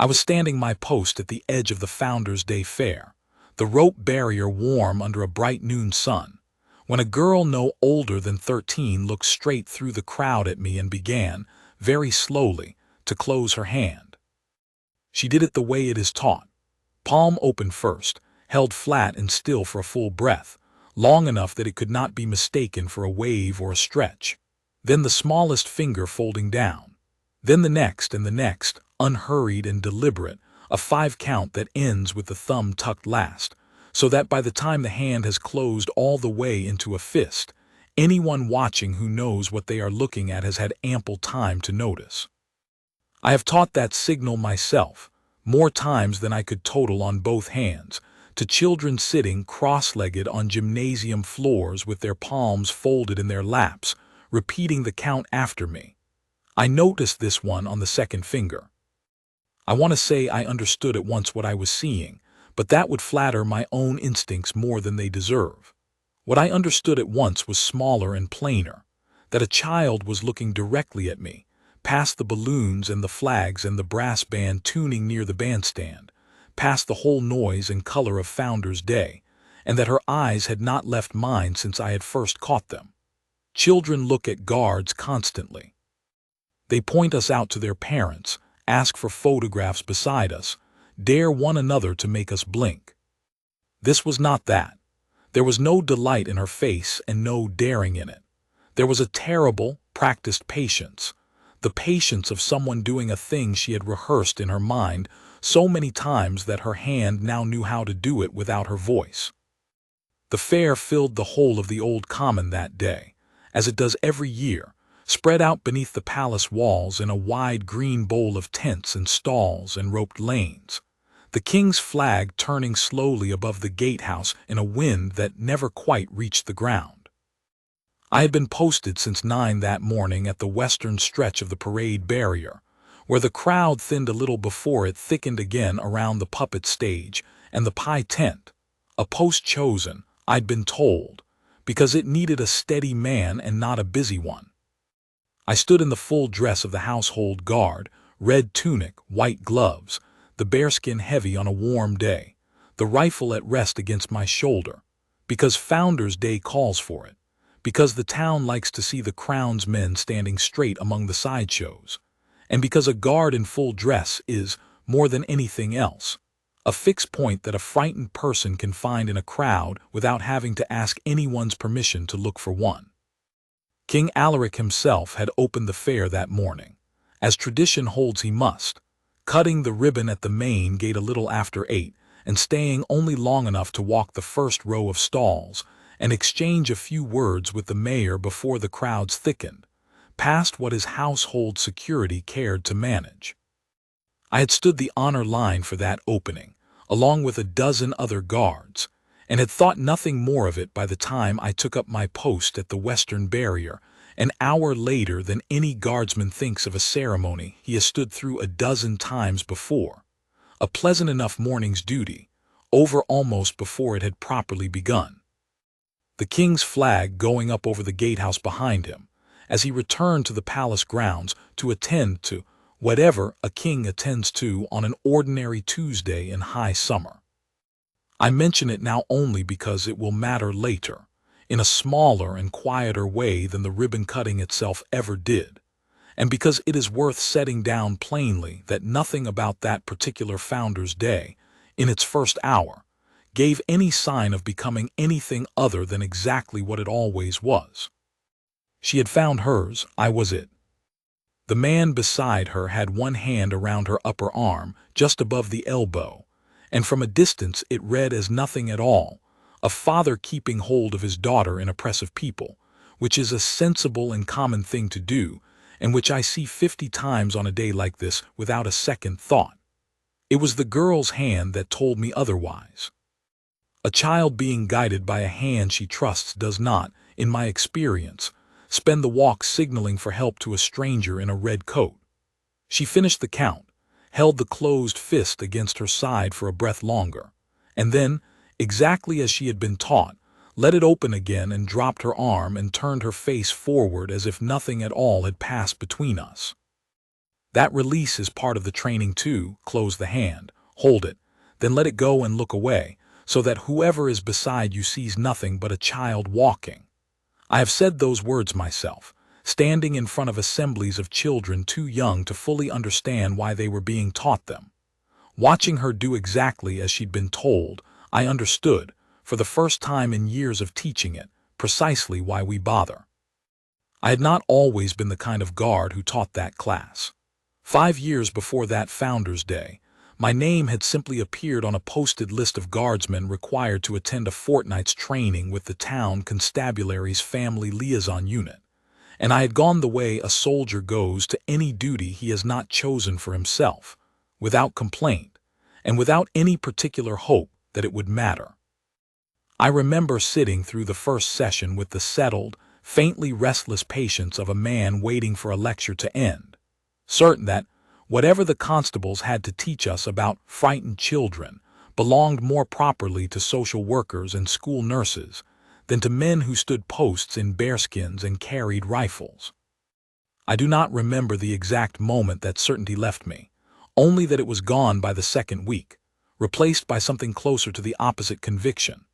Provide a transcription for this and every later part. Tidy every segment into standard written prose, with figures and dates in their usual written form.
I was standing my post at the edge of the Founders' Day Fair, the rope barrier warm under a bright noon sun, when a girl no older than 13 looked straight through the crowd at me and began, very slowly, to close her hand. She did it the way it is taught, palm open first, held flat and still for a full breath, long enough that it could not be mistaken for a wave or a stretch. Then the smallest finger folding down. Then the next and the next, unhurried and deliberate, a 5 count that ends with the thumb tucked last, so that by the time the hand has closed all the way into a fist, anyone watching who knows what they are looking at has had ample time to notice. I have taught that signal myself, more times than I could total on both hands, to children sitting cross-legged on gymnasium floors with their palms folded in their laps, repeating the count after me. I noticed this one on the second finger. I want to say I understood at once what I was seeing, but that would flatter my own instincts more than they deserve. What I understood at once was smaller and plainer, that a child was looking directly at me, past the balloons and the flags and the brass band tuning near the bandstand, past the whole noise and color of Founders' Day, and that her eyes had not left mine since I had first caught them. Children look at guards constantly. They point us out to their parents, ask for photographs beside us, dare one another to make us blink. This was not that. There was no delight in her face and no daring in it. There was a terrible, practiced patience, the patience of someone doing a thing she had rehearsed in her mind so many times that her hand now knew how to do it without her voice. The fair filled the whole of the old common that day, as it does every year, spread out beneath the palace walls in a wide green bowl of tents and stalls and roped lanes, the king's flag turning slowly above the gatehouse in a wind that never quite reached the ground. I had been posted since 9 that morning at the western stretch of the parade barrier, where the crowd thinned a little before it thickened again around the puppet stage and the pie tent, a post chosen, I'd been told, because it needed a steady man and not a busy one. I stood in the full dress of the household guard, red tunic, white gloves, the bearskin heavy on a warm day, the rifle at rest against my shoulder, because Founders' Day calls for it, because the town likes to see the crown's men standing straight among the sideshows, and because a guard in full dress is, more than anything else, a fixed point that a frightened person can find in a crowd without having to ask anyone's permission to look for one. King Alaric himself had opened the fair that morning, as tradition holds he must, cutting the ribbon at the main gate a little after 8 and staying only long enough to walk the first row of stalls and exchange a few words with the mayor before the crowds thickened, past what his household security cared to manage. I had stood the honor line for that opening, along with a dozen other guards, and had thought nothing more of it by the time I took up my post at the western barrier, an hour later than any guardsman thinks of a ceremony he has stood through a dozen times before, a pleasant enough morning's duty, over almost before it had properly begun. The king's flag going up over the gatehouse behind him, as he returned to the palace grounds to attend to whatever a king attends to on an ordinary Tuesday in high summer. I mention it now only because it will matter later, in a smaller and quieter way than the ribbon-cutting itself ever did, and because it is worth setting down plainly that nothing about that particular Founders' Day, in its first hour, gave any sign of becoming anything other than exactly what it always was. She had found hers, I was it. The man beside her had one hand around her upper arm, just above the elbow, and from a distance it read as nothing at all, a father keeping hold of his daughter in a press of people, which is a sensible and common thing to do, and which I see 50 times on a day like this without a second thought. It was the girl's hand that told me otherwise. A child being guided by a hand she trusts does not, in my experience, spend the walk signaling for help to a stranger in a red coat. She finished the count, held the closed fist against her side for a breath longer, and then, exactly as she had been taught, let it open again and dropped her arm and turned her face forward as if nothing at all had passed between us. That release is part of the training too. Close the hand, hold it, then let it go and look away, so that whoever is beside you sees nothing but a child walking. I have said those words myself, standing in front of assemblies of children too young to fully understand why they were being taught them. Watching her do exactly as she'd been told, I understood, for the first time in years of teaching it, precisely why we bother. I had not always been the kind of guard who taught that class. 5 years before that Founder's Day, my name had simply appeared on a posted list of guardsmen required to attend a fortnight's training with the town constabulary's family liaison unit, and I had gone the way a soldier goes to any duty he has not chosen for himself, without complaint, and without any particular hope that it would matter. I remember sitting through the first session with the settled, faintly restless patience of a man waiting for a lecture to end, certain that whatever the constables had to teach us about frightened children belonged more properly to social workers and school nurses than to men who stood posts in bearskins and carried rifles. I do not remember the exact moment that certainty left me, only that it was gone by the second week, replaced by something closer to the opposite conviction,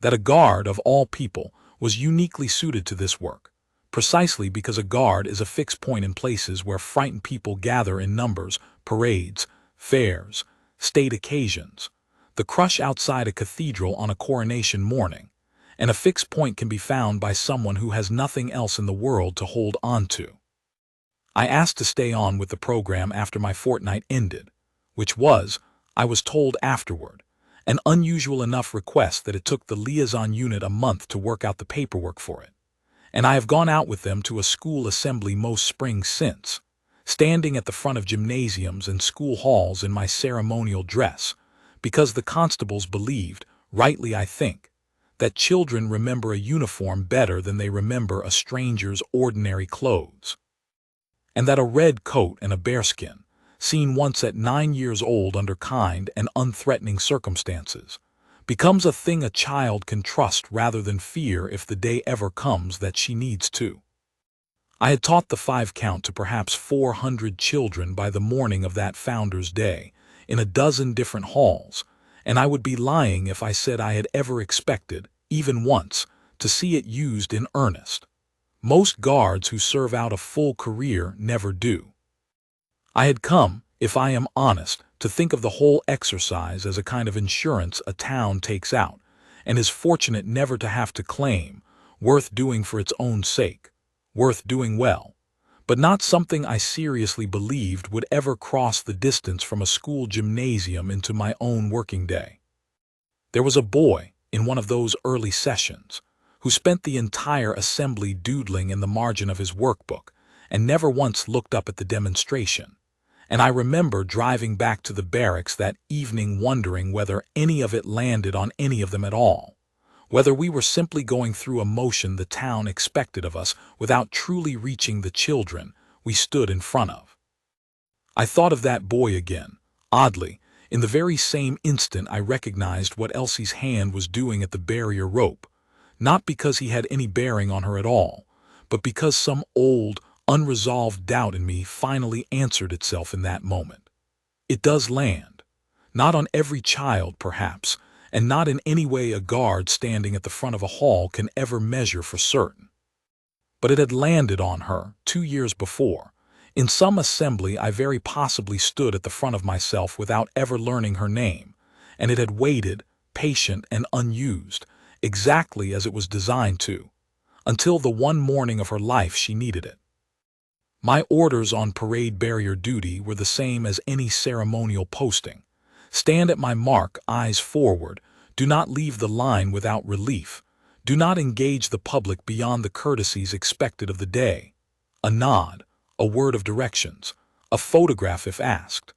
that a guard, of all people, was uniquely suited to this work, precisely because a guard is a fixed point in places where frightened people gather in numbers, parades, fairs, state occasions, the crush outside a cathedral on a coronation morning, and a fixed point can be found by someone who has nothing else in the world to hold on to. I asked to stay on with the program after my fortnight ended, which was, I was told afterward, an unusual enough request that it took the liaison unit a month to work out the paperwork for it, and I have gone out with them to a school assembly most springs since, standing at the front of gymnasiums and school halls in my ceremonial dress, because the constables believed, rightly I think, that children remember a uniform better than they remember a stranger's ordinary clothes, and that a red coat and a bearskin, seen once at 9 years old under kind and unthreatening circumstances, becomes a thing a child can trust rather than fear if the day ever comes that she needs to. I had taught the 5 count to perhaps 400 children by the morning of that Founder's Day, in a dozen different halls, and I would be lying if I said I had ever expected, even once, to see it used in earnest. Most guards who serve out a full career never do. I had come, if I am honest, to think of the whole exercise as a kind of insurance a town takes out, and is fortunate never to have to claim, worth doing for its own sake, worth doing well, but not something I seriously believed would ever cross the distance from a school gymnasium into my own working day. There was a boy, in one of those early sessions, who spent the entire assembly doodling in the margin of his workbook, and never once looked up at the demonstration. And I remember driving back to the barracks that evening wondering whether any of it landed on any of them at all, whether we were simply going through a motion the town expected of us without truly reaching the children we stood in front of. I thought of that boy again, oddly, in the very same instant I recognized what Elsie's hand was doing at the barrier rope, not because he had any bearing on her at all, but because some old, unresolved doubt in me finally answered itself in that moment. It does land. Not on every child, perhaps, and not in any way a guard standing at the front of a hall can ever measure for certain. But it had landed on her 2 years before. In some assembly I very possibly stood at the front of myself without ever learning her name, and it had waited, patient and unused, exactly as it was designed to, until the one morning of her life she needed it. My orders on parade barrier duty were the same as any ceremonial posting. Stand at my mark, eyes forward, do not leave the line without relief, do not engage the public beyond the courtesies expected of the day. A nod, a word of directions, a photograph if asked.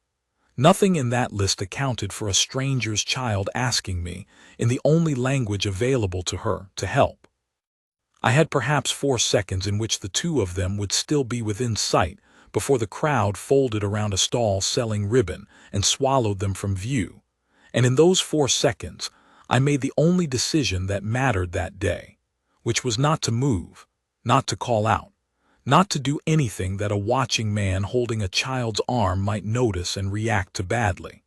Nothing in that list accounted for a stranger's child asking me, in the only language available to her, to help. I had perhaps 4 seconds in which the 2 of them would still be within sight before the crowd folded around a stall selling ribbon and swallowed them from view, and in those 4 seconds I made the only decision that mattered that day, which was not to move, not to call out, not to do anything that a watching man holding a child's arm might notice and react to badly.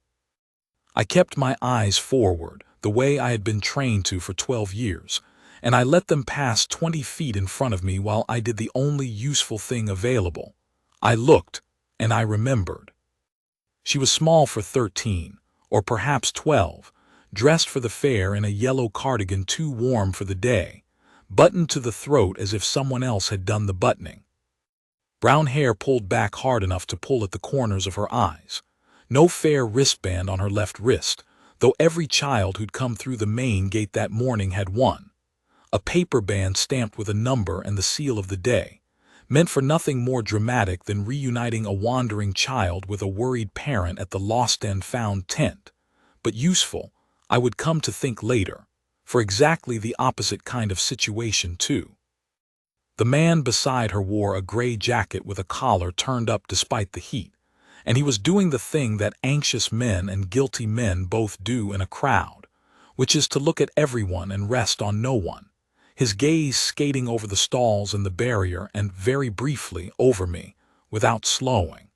I kept my eyes forward, the way I had been trained to for 12 years, and I let them pass 20 feet in front of me while I did the only useful thing available. I looked, and I remembered. She was small for 13, or perhaps 12, dressed for the fair in a yellow cardigan too warm for the day, buttoned to the throat as if someone else had done the buttoning. Brown hair pulled back hard enough to pull at the corners of her eyes. No fair wristband on her left wrist, though every child who'd come through the main gate that morning had one. A paper band stamped with a number and the seal of the day, meant for nothing more dramatic than reuniting a wandering child with a worried parent at the lost and found tent, but useful, I would come to think later, for exactly the opposite kind of situation too. The man beside her wore a gray jacket with a collar turned up despite the heat, and he was doing the thing that anxious men and guilty men both do in a crowd, which is to look at everyone and rest on no one, his gaze skating over the stalls and the barrier and, very briefly, over me, without slowing.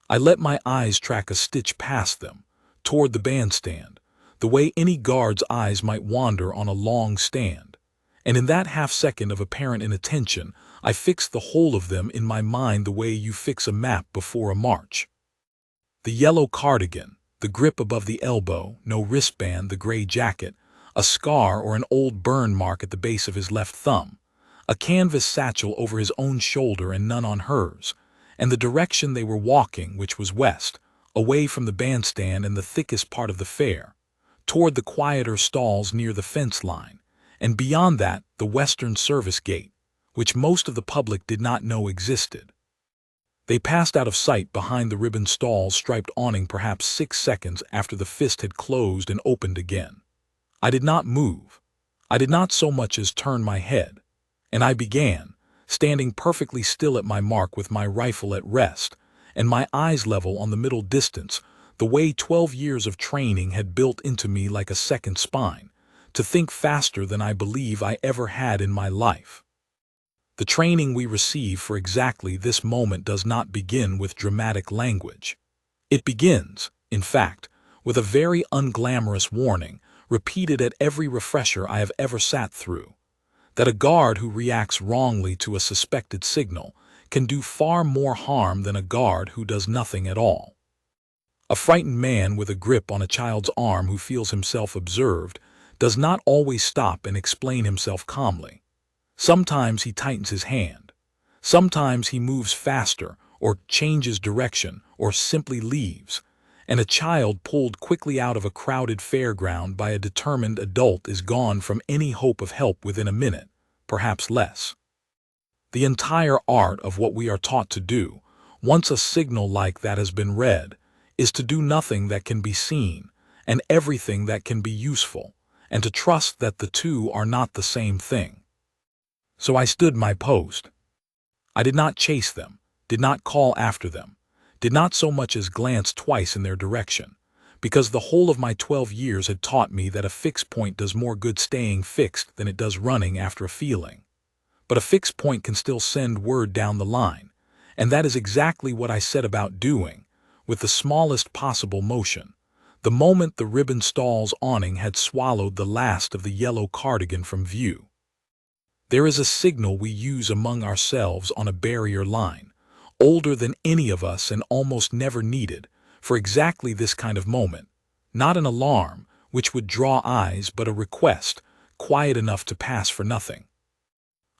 I let my eyes track a stitch past them, toward the bandstand, the way any guard's eyes might wander on a long stand, and in that half-second of apparent inattention, I fixed the whole of them in my mind the way you fix a map before a march. The yellow cardigan, the grip above the elbow, no wristband, the gray jacket, a scar or an old burn mark at the base of his left thumb, a canvas satchel over his own shoulder and none on hers, and the direction they were walking, which was west, away from the bandstand and the thickest part of the fair, toward the quieter stalls near the fence line, and beyond that the western service gate, which most of the public did not know existed. They passed out of sight behind the ribbon stall's striped awning perhaps 6 seconds after the fist had closed and opened again. I did not move. I did not so much as turn my head, and I began, standing perfectly still at my mark with my rifle at rest, and my eyes level on the middle distance, the way 12 years of training had built into me like a second spine, to think faster than I believe I ever had in my life. The training we receive for exactly this moment does not begin with dramatic language. It begins, in fact, with a very unglamorous warning, repeated at every refresher I have ever sat through, that a guard who reacts wrongly to a suspected signal can do far more harm than a guard who does nothing at all. A frightened man with a grip on a child's arm who feels himself observed does not always stop and explain himself calmly. Sometimes he tightens his hand. Sometimes he moves faster or changes direction or simply leaves, and a child pulled quickly out of a crowded fairground by a determined adult is gone from any hope of help within a minute, perhaps less. The entire art of what we are taught to do, once a signal like that has been read, is to do nothing that can be seen, and everything that can be useful, and to trust that the two are not the same thing. So I stood my post. I did not chase them, did not call after them, did not so much as glance twice in their direction, because the whole of my 12 years had taught me that a fixed point does more good staying fixed than it does running after a feeling. But a fixed point can still send word down the line, and that is exactly what I set about doing, with the smallest possible motion, the moment the ribbon stall's awning had swallowed the last of the yellow cardigan from view. There is a signal we use among ourselves on a barrier line, older than any of us and almost never needed, for exactly this kind of moment, not an alarm, which would draw eyes, but a request, quiet enough to pass for nothing.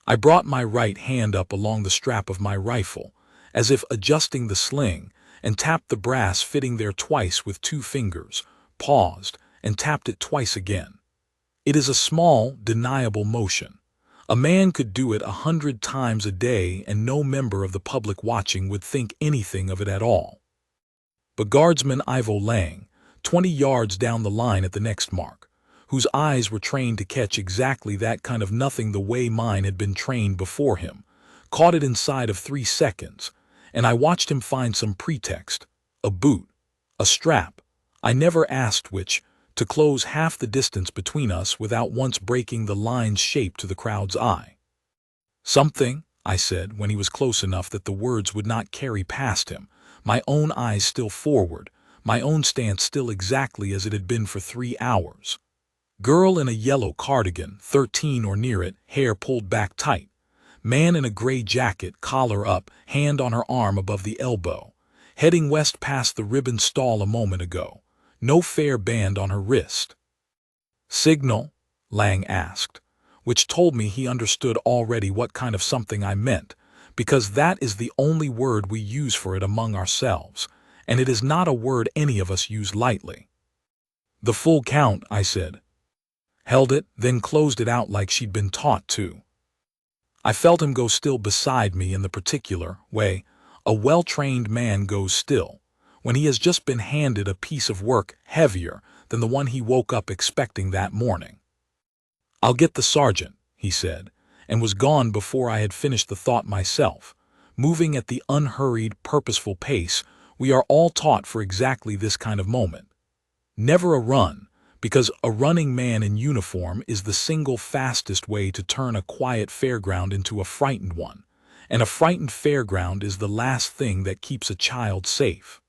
I brought my right hand up along the strap of my rifle, as if adjusting the sling, and tapped the brass fitting there twice with 2 fingers, paused, and tapped it twice again. It is a small, deniable motion. A man could do it 100 times a day and no member of the public watching would think anything of it at all. But Guardsman Ivo Lang, 20 yards down the line at the next mark, whose eyes were trained to catch exactly that kind of nothing the way mine had been trained before him, caught it inside of 3 seconds, and I watched him find some pretext, a boot, a strap, I never asked which, to close half the distance between us without once breaking the line's shape to the crowd's eye. Something, I said, when he was close enough that the words would not carry past him, my own eyes still forward, my own stance still exactly as it had been for 3 hours. Girl in a yellow cardigan, 13 or near it, hair pulled back tight. Man in a gray jacket, collar up, hand on her arm above the elbow. Heading west past the ribbon stall a moment ago. No fare band on her wrist. Signal? Lang asked, which told me he understood already what kind of something I meant, because that is the only word we use for it among ourselves, and it is not a word any of us use lightly. The full count, I said. Held it, then closed it out like she'd been taught to. I felt him go still beside me in the particular way a well-trained man goes still, when he has just been handed a piece of work heavier than the one he woke up expecting that morning. "I'll get the sergeant," he said, and was gone before I had finished the thought myself, moving at the unhurried, purposeful pace we are all taught for exactly this kind of moment. Never a run, because a running man in uniform is the single fastest way to turn a quiet fairground into a frightened one, and a frightened fairground is the last thing that keeps a child safe.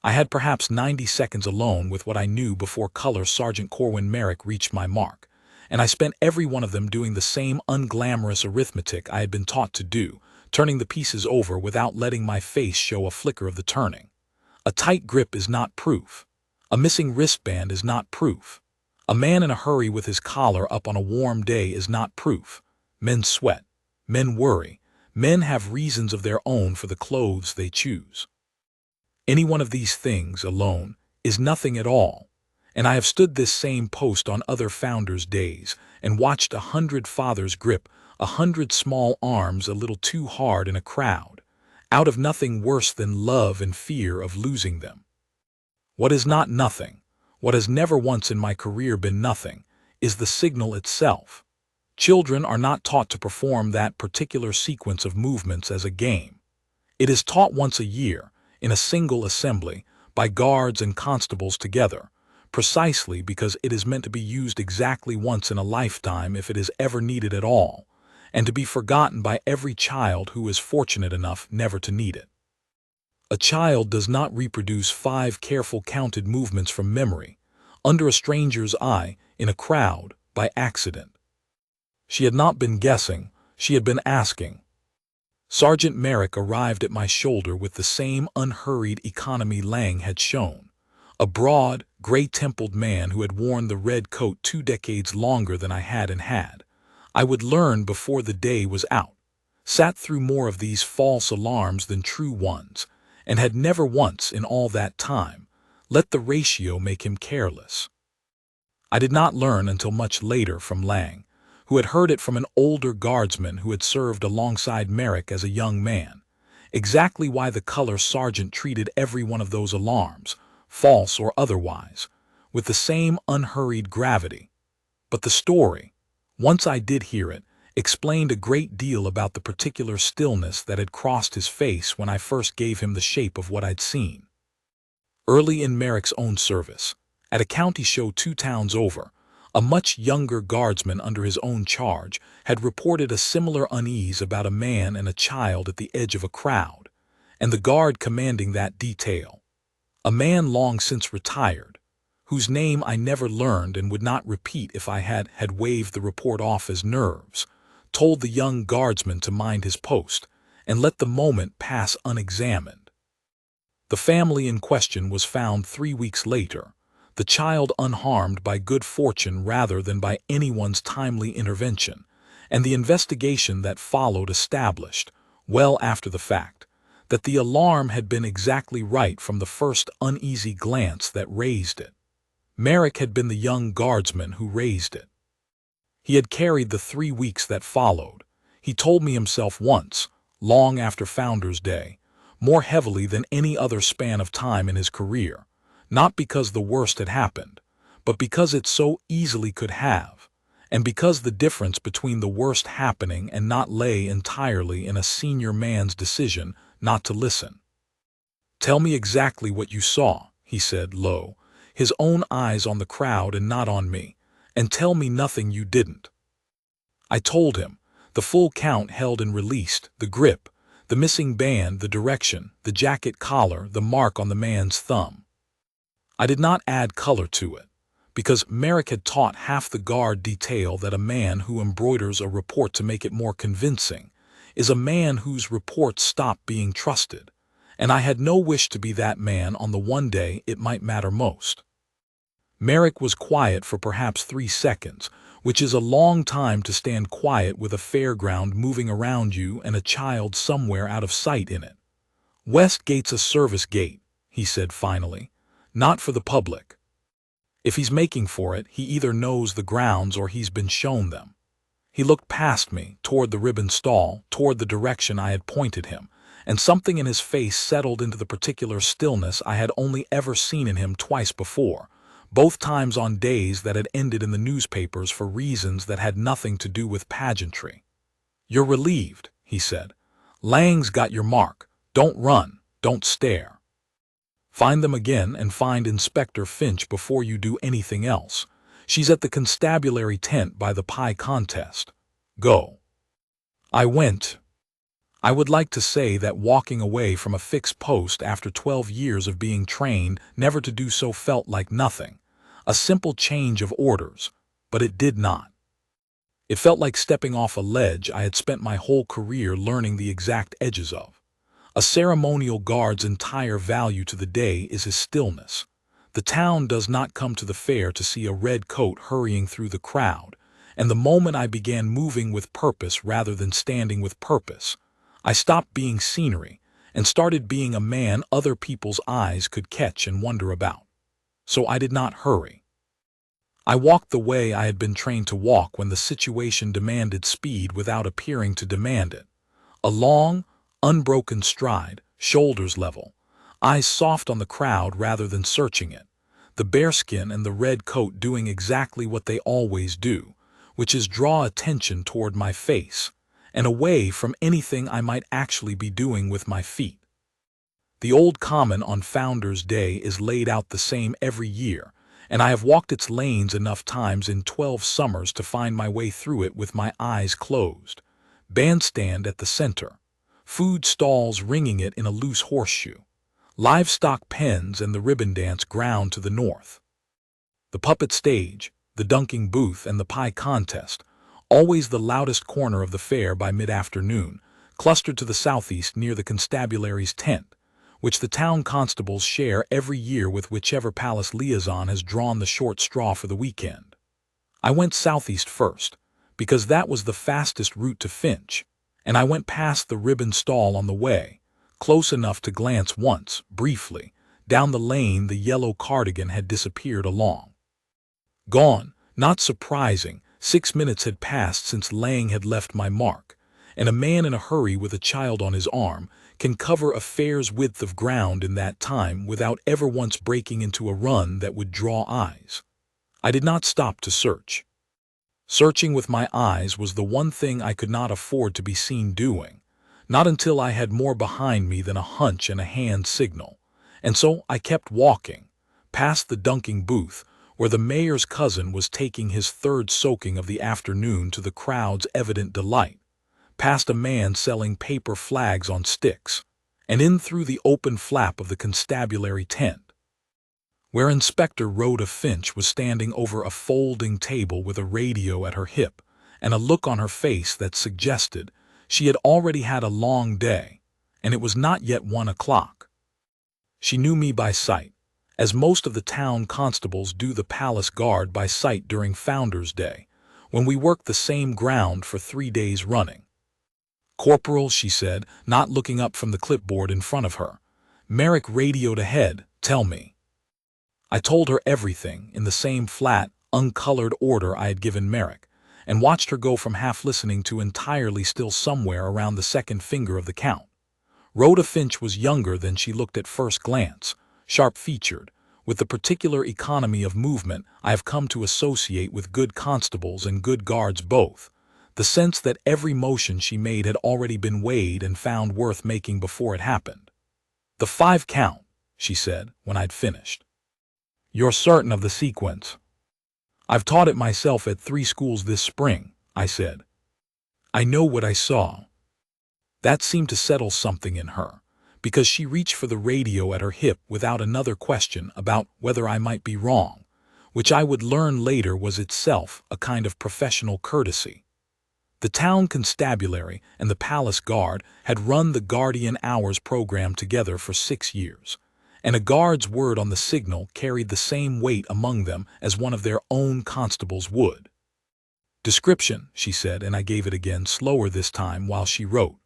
I had perhaps 90 seconds alone with what I knew before Color Sergeant Corwin Merrick reached my mark, and I spent every one of them doing the same unglamorous arithmetic I had been taught to do, turning the pieces over without letting my face show a flicker of the turning. A tight grip is not proof. A missing wristband is not proof. A man in a hurry with his collar up on a warm day is not proof. Men sweat. Men worry. Men have reasons of their own for the clothes they choose. Any one of these things alone is nothing at all, and I have stood this same post on other founders' days and watched 100 fathers grip 100 small arms a little too hard in a crowd, out of nothing worse than love and fear of losing them. What is not nothing, what has never once in my career been nothing, is the signal itself. Children are not taught to perform that particular sequence of movements as a game. It is taught once a year, in a single assembly, by guards and constables together, precisely because it is meant to be used exactly once in a lifetime if it is ever needed at all, and to be forgotten by every child who is fortunate enough never to need it. A child does not reproduce 5 careful counted movements from memory, under a stranger's eye, in a crowd, by accident. She had not been guessing, she had been asking. Sergeant Merrick arrived at my shoulder with the same unhurried economy Lang had shown, a broad, gray-templed man who had worn the red coat 2 decades longer than I had and had. I would learn before the day was out, sat through more of these false alarms than true ones, and had never once in all that time let the ratio make him careless. I did not learn until much later from Lang, who had heard it from an older guardsman who had served alongside Merrick as a young man, exactly why the color sergeant treated every one of those alarms, false or otherwise, with the same unhurried gravity. But the story, once I did hear it, explained a great deal about the particular stillness that had crossed his face when I first gave him the shape of what I'd seen. Early in Merrick's own service, at a county show 2 towns over, a much younger guardsman under his own charge had reported a similar unease about a man and a child at the edge of a crowd, and the guard commanding that detail, a man long since retired, whose name I never learned and would not repeat if I had waved the report off as nerves, told the young guardsman to mind his post and let the moment pass unexamined. The family in question was found 3 weeks later, the child unharmed by good fortune rather than by anyone's timely intervention, and the investigation that followed established, well after the fact, that the alarm had been exactly right from the first uneasy glance that raised it. Merrick had been the young guardsman who raised it. He had carried the 3 weeks that followed, he told me himself once, long after Founders' Day, more heavily than any other span of time in his career, not because the worst had happened, but because it so easily could have, and because the difference between the worst happening and not lay entirely in a senior man's decision not to listen. "Tell me exactly what you saw," he said low, his own eyes on the crowd and not on me, "and tell me nothing you didn't." I told him, The full count held and released, the grip, the missing band, the direction, the jacket collar, the mark on the man's thumb. I did not add color to it, because Merrick had taught half the guard detail that a man who embroiders a report to make it more convincing is a man whose reports stop being trusted, and I had no wish to be that man on the one day it might matter most. Merrick was quiet for perhaps 3 seconds, which is a long time to stand quiet with a fairground moving around you and a child somewhere out of sight in it. "West Gate's a service gate," he said finally, "not for the public. If he's making for it, he either knows the grounds or he's been shown them." He looked past me, toward the ribbon stall, toward the direction I had pointed him, and something in his face settled into the particular stillness I had only ever seen in him twice before, both times on days that had ended in the newspapers for reasons that had nothing to do with pageantry. "You're relieved," he said. "Lang's got your mark. Don't run, don't stare. Find them again and find Inspector Finch before you do anything else. She's at the constabulary tent by the pie contest. Go." I went. I would like to say that walking away from a fixed post after 12 years of being trained never to do so felt like nothing, a simple change of orders, but it did not. It felt like stepping off a ledge I had spent my whole career learning the exact edges of. A ceremonial guard's entire value to the day is his stillness. The town does not come to the fair to see a red coat hurrying through the crowd, and the moment I began moving with purpose rather than standing with purpose, I stopped being scenery and started being a man other people's eyes could catch and wonder about. So I did not hurry. I walked the way I had been trained to walk when the situation demanded speed without appearing to demand it. A long, unbroken stride, shoulders level, eyes soft on the crowd rather than searching it, the bearskin and the red coat doing exactly what they always do, which is draw attention toward my face and away from anything I might actually be doing with my feet. The old common on Founders' Day is laid out the same every year, and I have walked its lanes enough times in 12 summers to find my way through it with my eyes closed. Bandstand at the center, food stalls ringing it in a loose horseshoe, livestock pens and the ribbon dance ground to the north. The puppet stage, the dunking booth and the pie contest, always the loudest corner of the fair by mid-afternoon, clustered to the southeast near the constabulary's tent, which the town constables share every year with whichever palace liaison has drawn the short straw for the weekend. I went southeast first, because that was the fastest route to Finch, and I went past the ribbon stall on the way, close enough to glance once, briefly, down the lane the yellow cardigan had disappeared along. Gone, not surprising, 6 minutes had passed since Lang had left my mark, and a man in a hurry with a child on his arm can cover a fair's width of ground in that time without ever once breaking into a run that would draw eyes. I did not stop to search. Searching with my eyes was the one thing I could not afford to be seen doing, not until I had more behind me than a hunch and a hand signal, and so I kept walking, past the dunking booth, where the mayor's cousin was taking his third soaking of the afternoon to the crowd's evident delight, past a man selling paper flags on sticks, and in through the open flap of the constabulary tent, where Inspector Rhoda Finch was standing over a folding table with a radio at her hip and a look on her face that suggested she had already had a long day, and it was not yet 1 o'clock. She knew me by sight, as most of the town constables do the palace guard by sight during Founders' Day, when we worked the same ground for 3 days running. "Corporal," she said, not looking up from the clipboard in front of her. "Merrick radioed ahead, tell me." I told her everything in the same flat, uncolored order I had given Merrick, and watched her go from half listening to entirely still somewhere around the second finger of the count. Rhoda Finch was younger than she looked at first glance, sharp-featured, with the particular economy of movement I have come to associate with good constables and good guards both, the sense that every motion she made had already been weighed and found worth making before it happened. "The 5 count," she said, when I'd finished. "You're certain of the sequence?" "I've taught it myself at 3 schools this spring," I said. I know what I saw. That seemed to settle something in her, because she reached for the radio at her hip without another question about whether I might be wrong, which I would learn later was itself a kind of professional courtesy. The town constabulary and the palace guard had run the Guardian Hours program together for 6 years, and a guard's word on the signal carried the same weight among them as one of their own constables would. Description, she said, and I gave it again, slower this time while she wrote.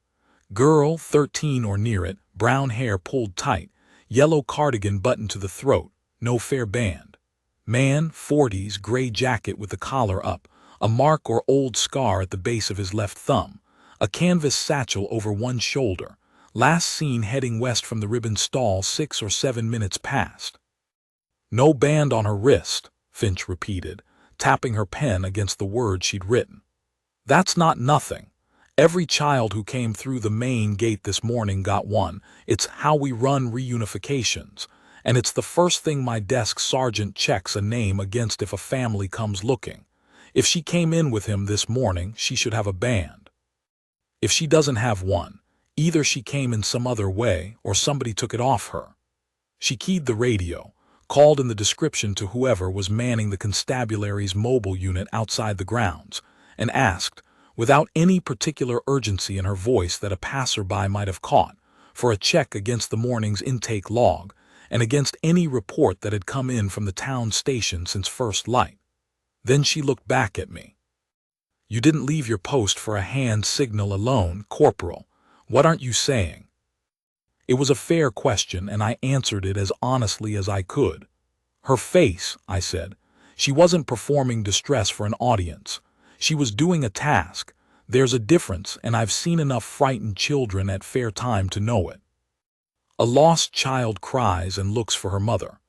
Girl, 13 or near it, brown hair pulled tight, yellow cardigan buttoned to the throat, no fair band. Man, 40s, gray jacket with the collar up, a mark or old scar at the base of his left thumb, a canvas satchel over one shoulder, last seen heading west from the ribbon stall 6 or 7 minutes past. No band on her wrist, Finch repeated, tapping her pen against the word she'd written. That's not nothing. Every child who came through the main gate this morning got one. It's how we run reunifications, and it's the first thing my desk sergeant checks a name against if a family comes looking. If she came in with him this morning, she should have a band. If she doesn't have one, either she came in some other way or somebody took it off her. She keyed the radio, called in the description to whoever was manning the constabulary's mobile unit outside the grounds, and asked, without any particular urgency in her voice that a passerby might have caught, for a check against the morning's intake log and against any report that had come in from the town station since first light. Then she looked back at me. You didn't leave your post for a hand signal alone, Corporal. What aren't you saying? It was a fair question, and I answered it as honestly as I could. Her face, I said. She wasn't performing distress for an audience. She was doing a task. There's a difference, and I've seen enough frightened children at fair time to know it. A lost child cries and looks for her mother.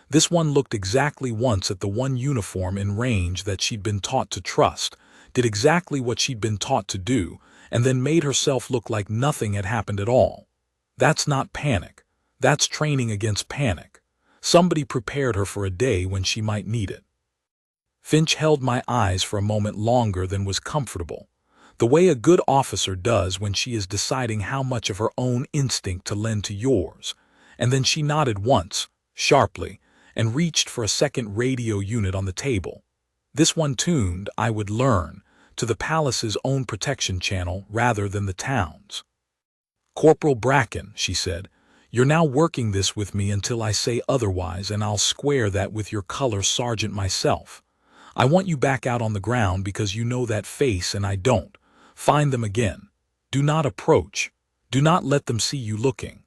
This one looked exactly once at the one uniform in range that she'd been taught to trust, did exactly what she'd been taught to do, and then made herself look like nothing had happened at all. That's not panic. That's training against panic. Somebody prepared her for a day when she might need it. Finch held my eyes for a moment longer than was comfortable, the way a good officer does when she is deciding how much of her own instinct to lend to yours, and then she nodded once, sharply, and reached for a second radio unit on the table. This one tuned, I would learn, to the palace's own protection channel rather than the town's. Corporal Bracken, she said, you're now working this with me until I say otherwise, and I'll square that with your color sergeant myself. I want you back out on the ground because you know that face and I don't. Find them again. Do not approach. Do not let them see you looking.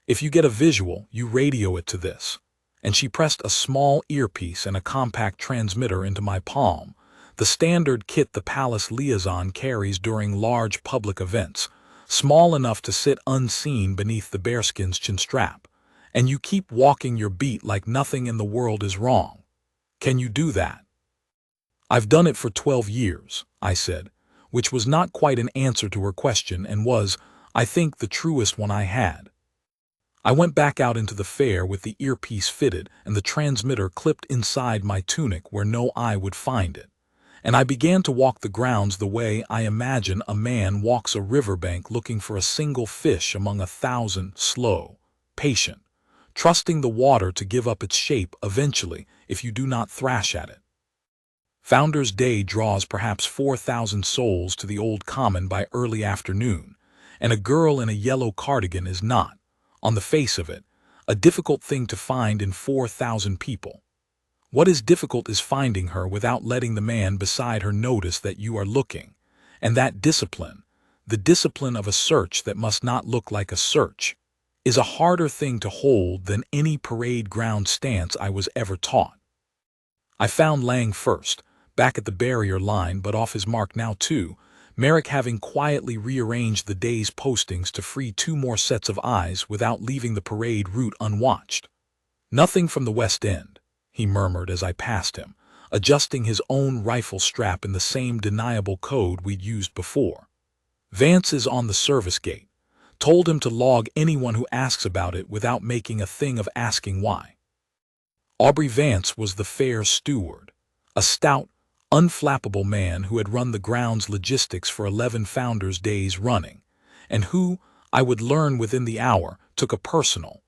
If you get a visual, you radio it to this. And she pressed a small earpiece and a compact transmitter into my palm, the standard kit the palace liaison carries during large public events, small enough to sit unseen beneath the bearskin's chinstrap, and you keep walking your beat like nothing in the world is wrong. Can you do that? I've done it for 12 years, I said, which was not quite an answer to her question and was, I think, the truest one I had. I went back out into the fair with the earpiece fitted and the transmitter clipped inside my tunic where no eye would find it, and I began to walk the grounds the way I imagine a man walks a riverbank looking for a single fish among 1,000, slow, patient, trusting the water to give up its shape eventually if you do not thrash at it. Founders' Day draws perhaps 4,000 souls to the old common by early afternoon, and a girl in a yellow cardigan is not, on the face of it, a difficult thing to find in 4,000 people. What is difficult is finding her without letting the man beside her notice that you are looking, and that discipline, the discipline of a search that must not look like a search, is a harder thing to hold than any parade ground stance I was ever taught. I found Lang first, back at the barrier line but off his mark now too, Merrick having quietly rearranged the day's postings to free 2 more sets of eyes without leaving the parade route unwatched. Nothing from the West End, he murmured as I passed him, adjusting his own rifle strap in the same deniable code we'd used before. Vance is on the service gate. Told him to log anyone who asks about it without making a thing of asking why. Aubrey Vance was the fair steward, a stout, unflappable man who had run the ground's logistics for 11 Founders Days running, and who, I would learn within the hour, took a personal,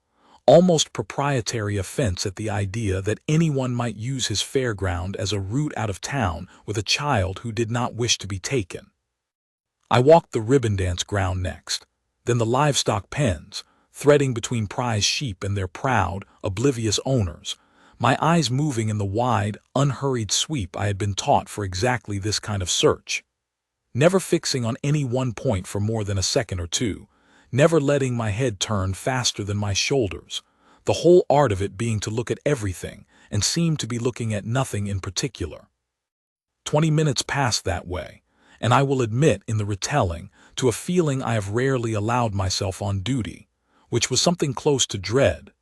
almost proprietary offense at the idea that anyone might use his fairground as a route out of town with a child who did not wish to be taken. I walked the ribbon dance ground next, then the livestock pens, threading between prize sheep and their proud, oblivious owners, my eyes moving in the wide, unhurried sweep I had been taught for exactly this kind of search, never fixing on any one point for more than a second or two, never letting my head turn faster than my shoulders, the whole art of it being to look at everything and seem to be looking at nothing in particular. 20 minutes passed that way, and I will admit in the retelling to a feeling I have rarely allowed myself on duty, which was something close to dread,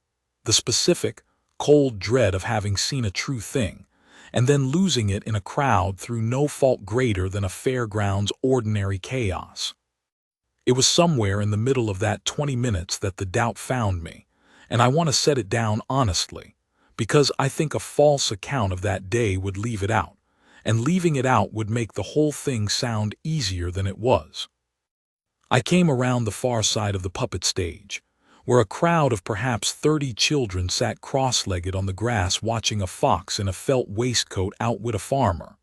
the specific, cold dread of having seen a true thing, and then losing it in a crowd through no fault greater than a fairground's ordinary chaos. It was somewhere in the middle of that 20 minutes that the doubt found me, and I want to set it down honestly, because I think a false account of that day would leave it out, and leaving it out would make the whole thing sound easier than it was. I came around the far side of the puppet stage, where a crowd of perhaps 30 children sat cross-legged on the grass watching a fox in a felt waistcoat outwit a farmer,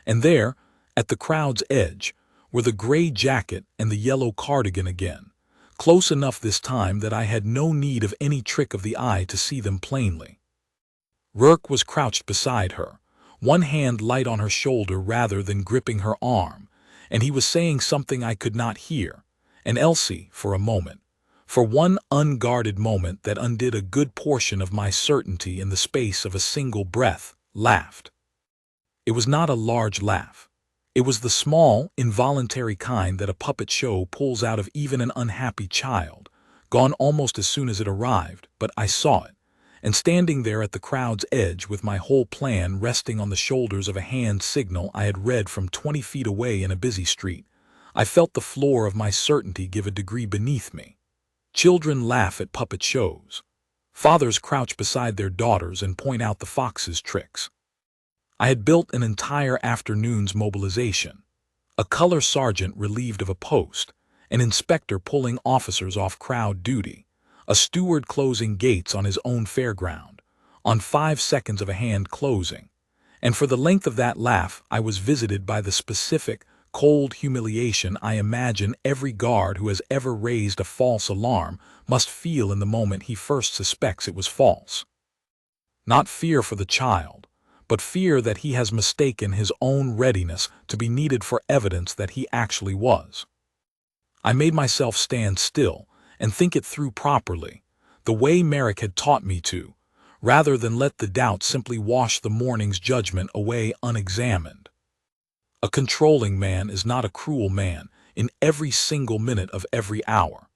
and there, at the crowd's edge, were the gray jacket and the yellow cardigan again, close enough this time that I had no need of any trick of the eye to see them plainly. Rourke was crouched beside her, one hand light on her shoulder rather than gripping her arm, and he was saying something I could not hear, and Elsie, for a moment, for one unguarded moment that undid a good portion of my certainty in the space of a single breath, laughed. It was not a large laugh. It was the small, involuntary kind that a puppet show pulls out of even an unhappy child, gone almost as soon as it arrived, but I saw it, and standing there at the crowd's edge with my whole plan resting on the shoulders of a hand signal I had read from 20 feet away in a busy street, I felt the floor of my certainty give a degree beneath me. Children laugh at puppet shows. Fathers crouch beside their daughters and point out the fox's tricks. I had built an entire afternoon's mobilization. A color sergeant relieved of a post, an inspector pulling officers off crowd duty, a steward closing gates on his own fairground, on 5 seconds of a hand closing, and for the length of that laugh I was visited by the specific, cold humiliation I imagine every guard who has ever raised a false alarm must feel in the moment he first suspects it was false. Not fear for the child, but fear that he has mistaken his own readiness to be needed for evidence that he actually was. I made myself stand still and think it through properly, the way Merrick had taught me to, rather than let the doubt simply wash the morning's judgment away unexamined. A controlling man is not a cruel man in every single minute of every hour.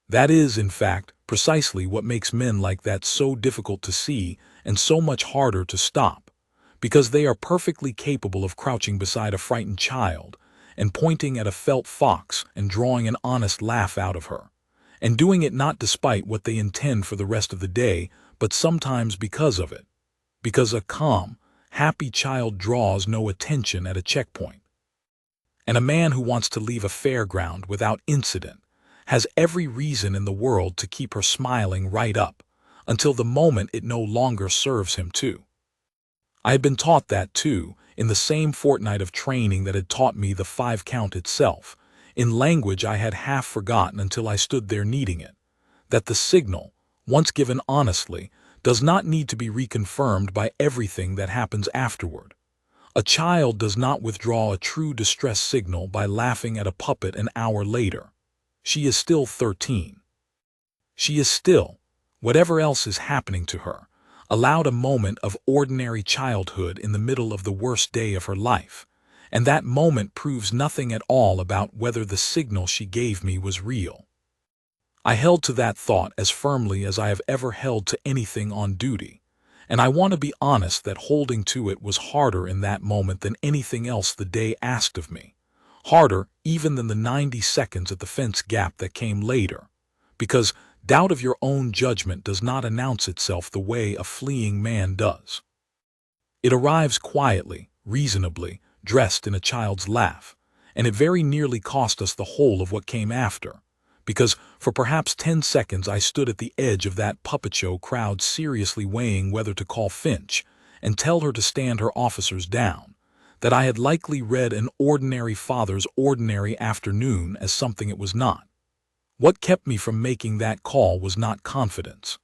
That is, in fact, precisely what makes men like that so difficult to see and so much harder to stop, because they are perfectly capable of crouching beside a frightened child and pointing at a felt fox and drawing an honest laugh out of her, and doing it not despite what they intend for the rest of the day, but sometimes because of it, because a calm, happy child draws no attention at a checkpoint. And a man who wants to leave a fairground without incident has every reason in the world to keep her smiling right up, until the moment it no longer serves him to. I had been taught that, too, in the same fortnight of training that had taught me the 5-count itself, in language I had half forgotten until I stood there needing it, that the signal, once given honestly, does not need to be reconfirmed by everything that happens afterward. A child does not withdraw a true distress signal by laughing at a puppet an hour later. She is still 13. She is still, whatever else is happening to her, allowed a moment of ordinary childhood in the middle of the worst day of her life, and that moment proves nothing at all about whether the signal she gave me was real. I held to that thought as firmly as I have ever held to anything on duty, and I want to be honest that holding to it was harder in that moment than anything else the day asked of me, harder even than the 90 seconds at the fence gap that came later, because doubt of your own judgment does not announce itself the way a fleeing man does. It arrives quietly, reasonably, dressed in a child's laugh, and it very nearly cost us the whole of what came after, because for perhaps 10 seconds I stood at the edge of that puppet show crowd seriously weighing whether to call Finch and tell her to stand her officers down, that I had likely read an ordinary father's ordinary afternoon as something it was not. What kept me from making that call was not confidence.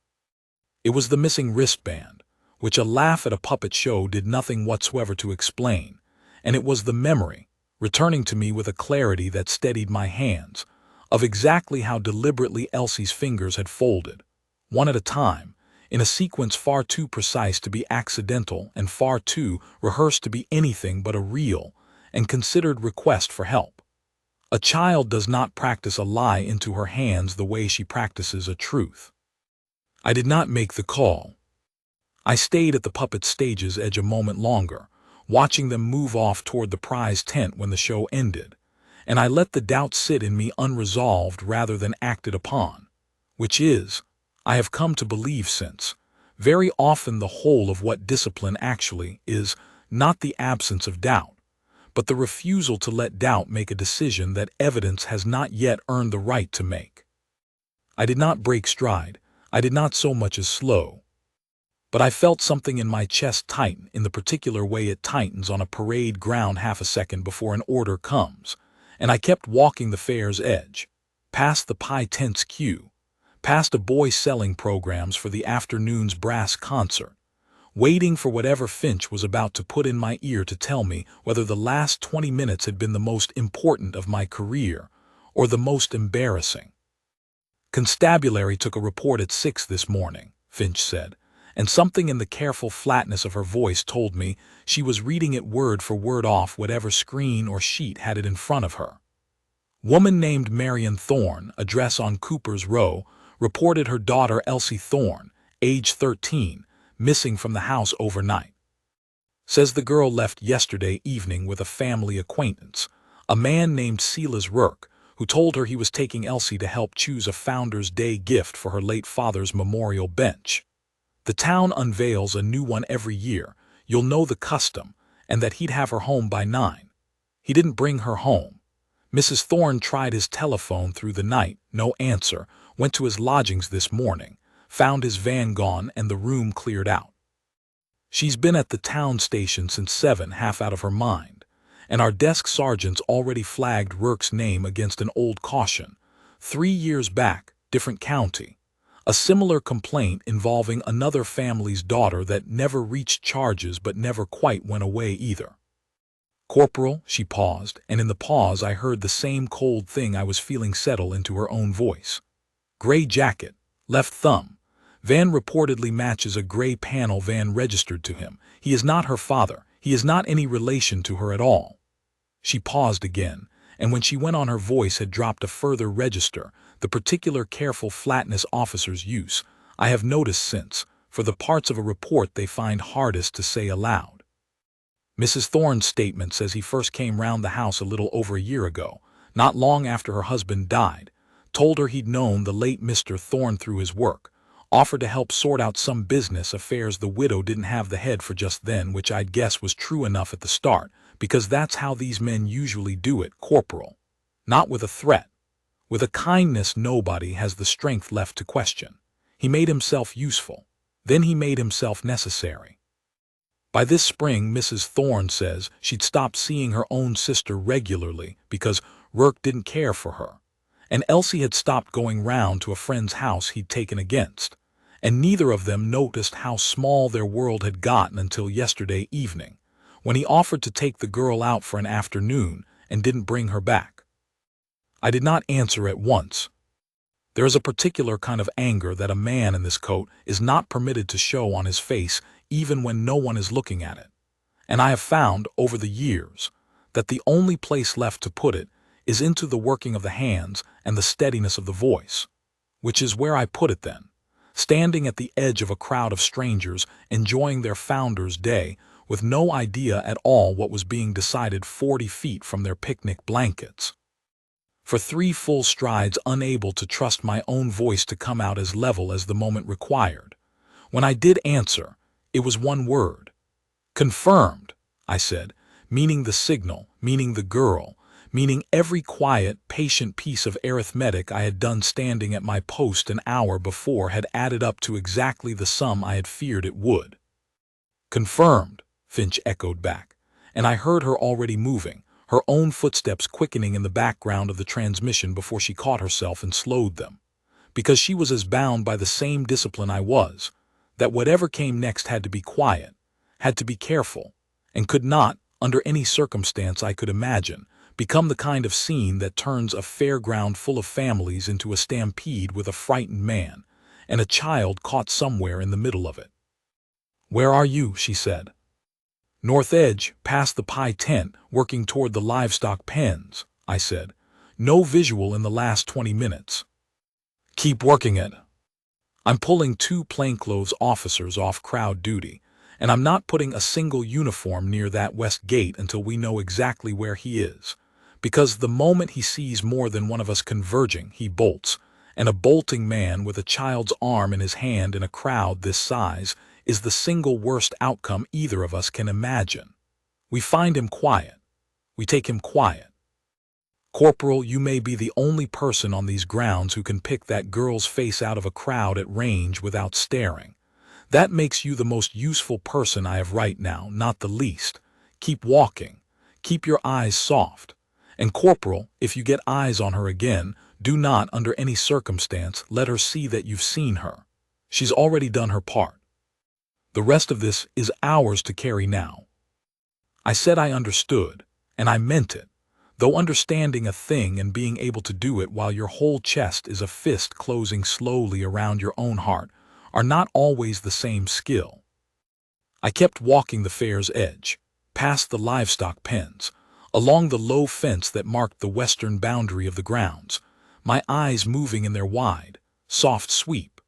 It was the missing wristband, which a laugh at a puppet show did nothing whatsoever to explain, and it was the memory, returning to me with a clarity that steadied my hands, of exactly how deliberately Elsie's fingers had folded, one at a time, in a sequence far too precise to be accidental and far too rehearsed to be anything but a real and considered request for help. A child does not practice a lie into her hands the way she practices a truth. I did not make the call. I stayed at the puppet stage's edge a moment longer, watching them move off toward the prize tent when the show ended, and I let the doubt sit in me unresolved rather than acted upon, which is, I have come to believe since, very often the whole of what discipline actually is, not the absence of doubt, but the refusal to let doubt make a decision that evidence has not yet earned the right to make. I did not break stride, I did not so much as slow. But I felt something in my chest tighten in the particular way it tightens on a parade ground half a second before an order comes, and I kept walking the fair's edge, past the pie tent's queue, past a boy selling programs for the afternoon's brass concert, waiting for whatever Finch was about to put in my ear to tell me whether the last 20 minutes had been the most important of my career or the most embarrassing. "Constabulary took a report at 6 this morning," Finch said, and something in the careful flatness of her voice told me she was reading it word for word off whatever screen or sheet had it in front of her. "Woman named Marion Thorne, address on Cooper's Row, reported her daughter Elsie Thorne, age 13, missing from the house overnight. Says the girl left yesterday evening with a family acquaintance, a man named Silas Rourke, who told her he was taking Elsie to help choose a Founder's Day gift for her late father's memorial bench. The town unveils a new one every year, you'll know the custom, and that he'd have her home by 9. He didn't bring her home. Mrs. Thorne tried his telephone through the night, no answer, went to his lodgings this morning, found his van gone and the room cleared out. She's been at the town station since 7, half out of her mind, and our desk sergeant's already flagged Rourke's name against an old caution, 3 years back, different county, a similar complaint involving another family's daughter that never reached charges but never quite went away either. Corporal," she paused, and in the pause I heard the same cold thing I was feeling settle into her own voice. "Gray jacket, left thumb. Van reportedly matches a gray panel van registered to him. He is not her father. He is not any relation to her at all." She paused again, and when she went on her voice had dropped a further register, the particular careful flatness officers use, I have noticed since, for the parts of a report they find hardest to say aloud. "Mrs. Thorne's statement says he first came round the house a little over a year ago, not long after her husband died, told her he'd known the late Mr. Thorne through his work, offered to help sort out some business affairs the widow didn't have the head for just then, which I'd guess was true enough at the start, because that's how these men usually do it, Corporal. Not with a threat. With a kindness nobody has the strength left to question. He made himself useful. Then he made himself necessary. By this spring, Mrs. Thorne says she'd stopped seeing her own sister regularly because Rourke didn't care for her, and Elsie had stopped going round to a friend's house he'd taken against, and neither of them noticed how small their world had gotten until yesterday evening, when he offered to take the girl out for an afternoon and didn't bring her back. I did not answer at once. There is a particular kind of anger that a man in this coat is not permitted to show on his face even when no one is looking at it, and I have found, over the years, that the only place left to put it is into the working of the hands and the steadiness of the voice, which is where I put it then, standing at the edge of a crowd of strangers enjoying their Founder's Day with no idea at all what was being decided 40 feet from their picnic blankets. For 3 full strides, unable to trust my own voice to come out as level as the moment required. When I did answer, it was one word. "Confirmed," I said, meaning the signal, meaning the girl, meaning every quiet, patient piece of arithmetic I had done standing at my post an hour before had added up to exactly the sum I had feared it would. Confirmed, Finch echoed back, and I heard her already moving, her own footsteps quickening in the background of the transmission before she caught herself and slowed them, because she was as bound by the same discipline I was, that whatever came next had to be quiet, had to be careful, and could not, under any circumstance I could imagine, become the kind of scene that turns a fairground full of families into a stampede with a frightened man and a child caught somewhere in the middle of it. "Where are you?" she said. "North Edge, past the pie tent, working toward the livestock pens," I said. "No visual in the last 20 minutes. Keep working it. I'm pulling 2 plainclothes officers off crowd duty, and I'm not putting a single uniform near that west gate until we know exactly where he is, because the moment he sees more than one of us converging, he bolts, and a bolting man with a child's arm in his hand in a crowd this size is the single worst outcome either of us can imagine. We find him quiet. We take him quiet. Corporal, you may be the only person on these grounds who can pick that girl's face out of a crowd at range without staring. That makes you the most useful person I have right now, not the least. Keep walking. Keep your eyes soft. And Corporal, if you get eyes on her again, do not, under any circumstance, let her see that you've seen her. She's already done her part. The rest of this is ours to carry now." I said I understood, and I meant it, though understanding a thing and being able to do it while your whole chest is a fist closing slowly around your own heart are not always the same skill. I kept walking the fair's edge, past the livestock pens, along the low fence that marked the western boundary of the grounds, my eyes moving in their wide, soft sweep,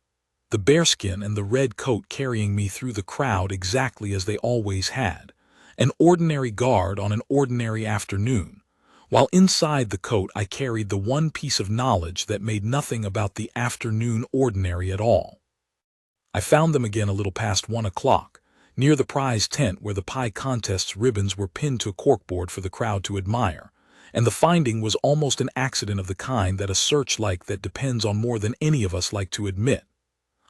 the bearskin and the red coat carrying me through the crowd exactly as they always had, an ordinary guard on an ordinary afternoon, while inside the coat I carried the one piece of knowledge that made nothing about the afternoon ordinary at all. I found them again a little past 1 o'clock, near the prize tent where the pie contest's ribbons were pinned to a corkboard for the crowd to admire, and the finding was almost an accident of the kind that a search like that depends on more than any of us like to admit.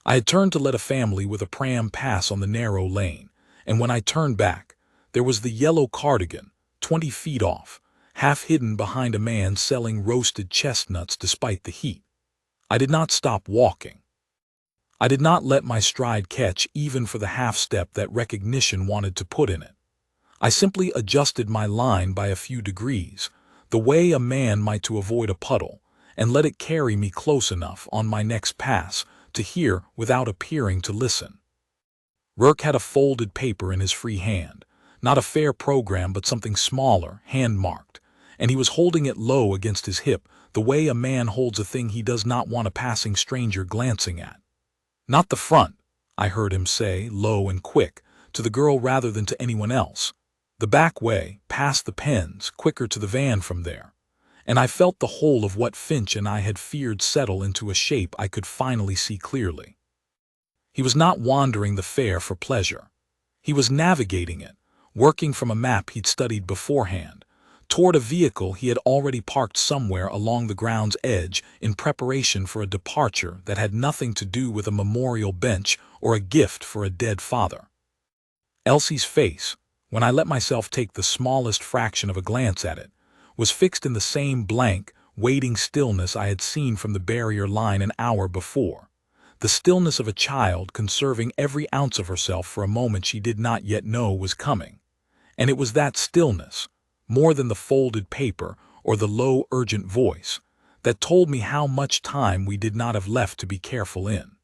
I had turned to let a family with a pram pass on the narrow lane, and when I turned back, there was the yellow cardigan, 20 feet off, half hidden behind a man selling roasted chestnuts despite the heat. I did not stop walking. I did not let my stride catch even for the half-step that recognition wanted to put in it. I simply adjusted my line by a few degrees, the way a man might to avoid a puddle, and let it carry me close enough on my next pass to hear without appearing to listen. Rourke had a folded paper in his free hand, not a fair program but something smaller, hand-marked, and he was holding it low against his hip, the way a man holds a thing he does not want a passing stranger glancing at. "Not the front," I heard him say, low and quick, to the girl rather than to anyone else. "The back way, past the pens, quicker to the van from there." And I felt the whole of what Finch and I had feared settle into a shape I could finally see clearly. He was not wandering the fair for pleasure. He was navigating it, working from a map he'd studied beforehand, toward a vehicle he had already parked somewhere along the ground's edge in preparation for a departure that had nothing to do with a memorial bench or a gift for a dead father. Elsie's face, when I let myself take the smallest fraction of a glance at it, was fixed in the same blank, waiting stillness I had seen from the barrier line an hour before, the stillness of a child conserving every ounce of herself for a moment she did not yet know was coming. And it was that stillness, more than the folded paper or the low, urgent voice, that told me how much time we did not have left to be careful in.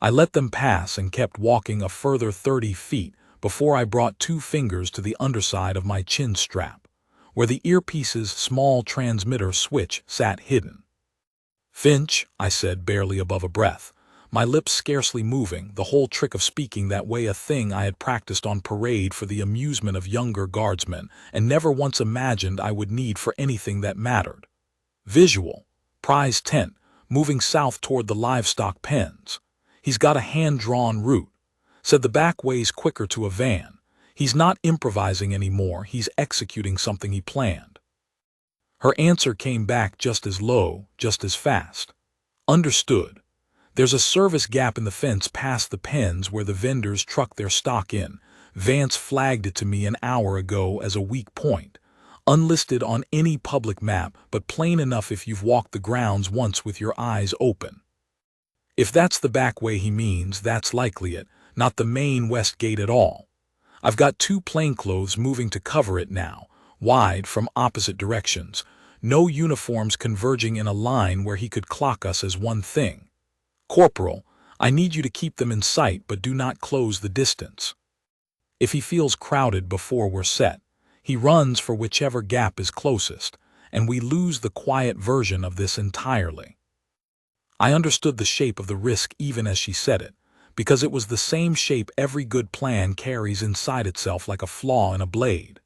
I let them pass and kept walking a further 30 feet before I brought 2 fingers to the underside of my chin strap, where the earpiece's small transmitter switch sat hidden. "Finch," I said barely above a breath, my lips scarcely moving, the whole trick of speaking that way a thing I had practiced on parade for the amusement of younger guardsmen and never once imagined I would need for anything that mattered. "Visual. Prize tent, moving south toward the livestock pens. He's got a hand-drawn route. Said the back way's quicker to a van. He's not improvising anymore, he's executing something he planned. Her answer came back just as low, just as fast. Understood. There's a service gap in the fence past the pens where the vendors truck their stock in. Vance flagged it to me an hour ago as a weak point. Unlisted on any public map, but plain enough if you've walked the grounds once with your eyes open. If that's the back way he means, that's likely it, not the main west gate at all. I've got 2 plainclothes moving to cover it now, wide from opposite directions. No uniforms converging in a line where he could clock us as one thing. Corporal, I need you to keep them in sight but do not close the distance. If he feels crowded before we're set, he runs for whichever gap is closest, and we lose the quiet version of this entirely. I understood the shape of the risk even as she said it, because it was the same shape every good plan carries inside itself like a flaw in a blade.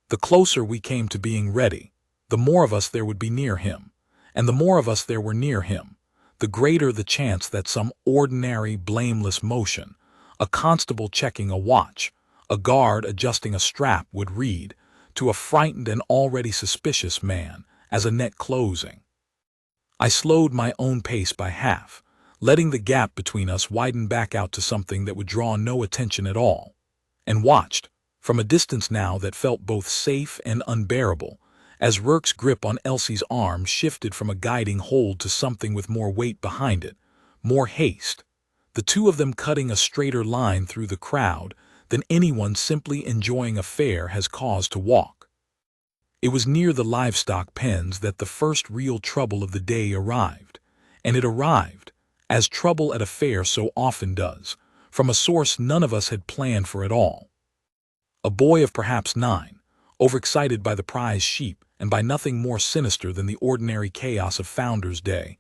The closer we came to being ready, the more of us there would be near him, and the more of us there were near him, the greater the chance that some ordinary, blameless motion, a constable checking a watch, a guard adjusting a strap would read, to a frightened and already suspicious man, as a net closing. I slowed my own pace by half, letting the gap between us widen back out to something that would draw no attention at all, and watched, from a distance now that felt both safe and unbearable, as Rourke's grip on Elsie's arm shifted from a guiding hold to something with more weight behind it, more haste, the 2 of them cutting a straighter line through the crowd than anyone simply enjoying a fair has cause to walk. It was near the livestock pens that the first real trouble of the day arrived, and it arrived, as trouble at a fair so often does, from a source none of us had planned for at all. A boy of perhaps 9, overexcited by the prize sheep and by nothing more sinister than the ordinary chaos of Founder's Day,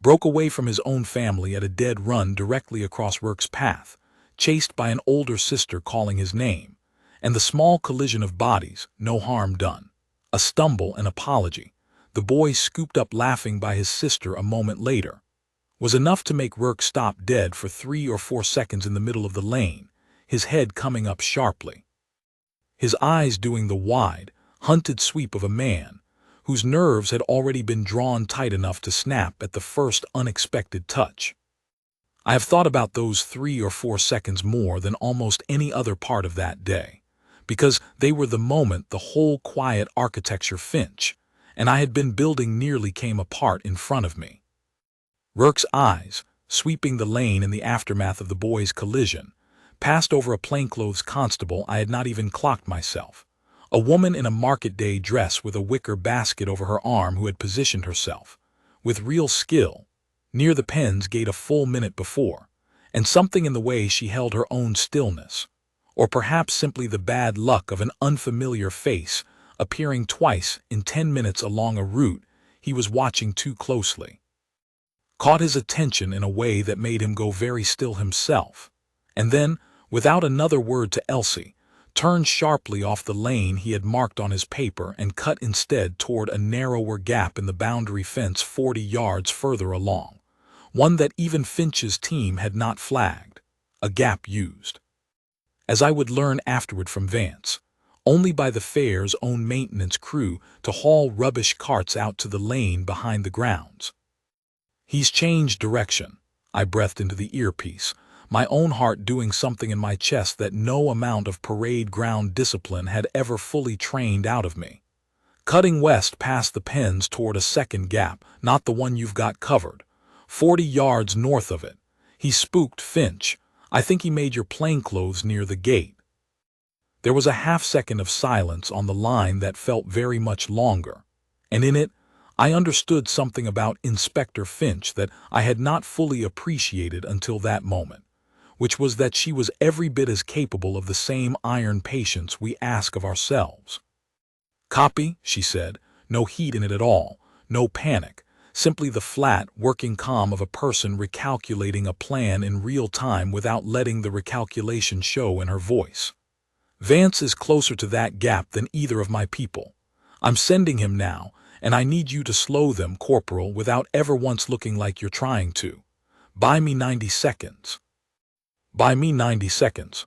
broke away from his own family at a dead run directly across Rourke's path, chased by an older sister calling his name, and the small collision of bodies, no harm done. A stumble, an apology, the boy scooped up laughing by his sister a moment later, was enough to make Rourke stop dead for 3 or 4 seconds in the middle of the lane, his head coming up sharply. His eyes doing the wide, hunted sweep of a man whose nerves had already been drawn tight enough to snap at the first unexpected touch. I have thought about those 3 or 4 seconds more than almost any other part of that day, because they were the moment the whole quiet architecture Finch and I had been building nearly came apart in front of me. Rourke's eyes, sweeping the lane in the aftermath of the boy's collision, passed over a plainclothes constable I had not even clocked myself, a woman in a market-day dress with a wicker basket over her arm who had positioned herself, with real skill, near the pens gate a full minute before, and something in the way she held her own stillness, or perhaps simply the bad luck of an unfamiliar face appearing twice in 10 minutes along a route he was watching too closely, caught his attention in a way that made him go very still himself, and then, without another word to Elsie, turned sharply off the lane he had marked on his paper and cut instead toward a narrower gap in the boundary fence 40 yards further along, one that even Finch's team had not flagged, a gap used, as I would learn afterward from Vance, only by the fair's own maintenance crew to haul rubbish carts out to the lane behind the grounds. He's changed direction, I breathed into the earpiece, my own heart doing something in my chest that no amount of parade ground discipline had ever fully trained out of me. Cutting west past the pens toward a second gap, not the one you've got covered, 40 yards north of it. He spooked Finch. I think he made your plainclothes near the gate. There was a half-second of silence on the line that felt very much longer, and in it, I understood something about Inspector Finch that I had not fully appreciated until that moment, which was that she was every bit as capable of the same iron patience we ask of ourselves. "Copy," she said, no heat in it at all, no panic, simply the flat, working calm of a person recalculating a plan in real time without letting the recalculation show in her voice. "Vance is closer to that gap than either of my people. I'm sending him now, and I need you to slow them, Corporal, without ever once looking like you're trying to. Buy me 90 seconds. Buy me 90 seconds.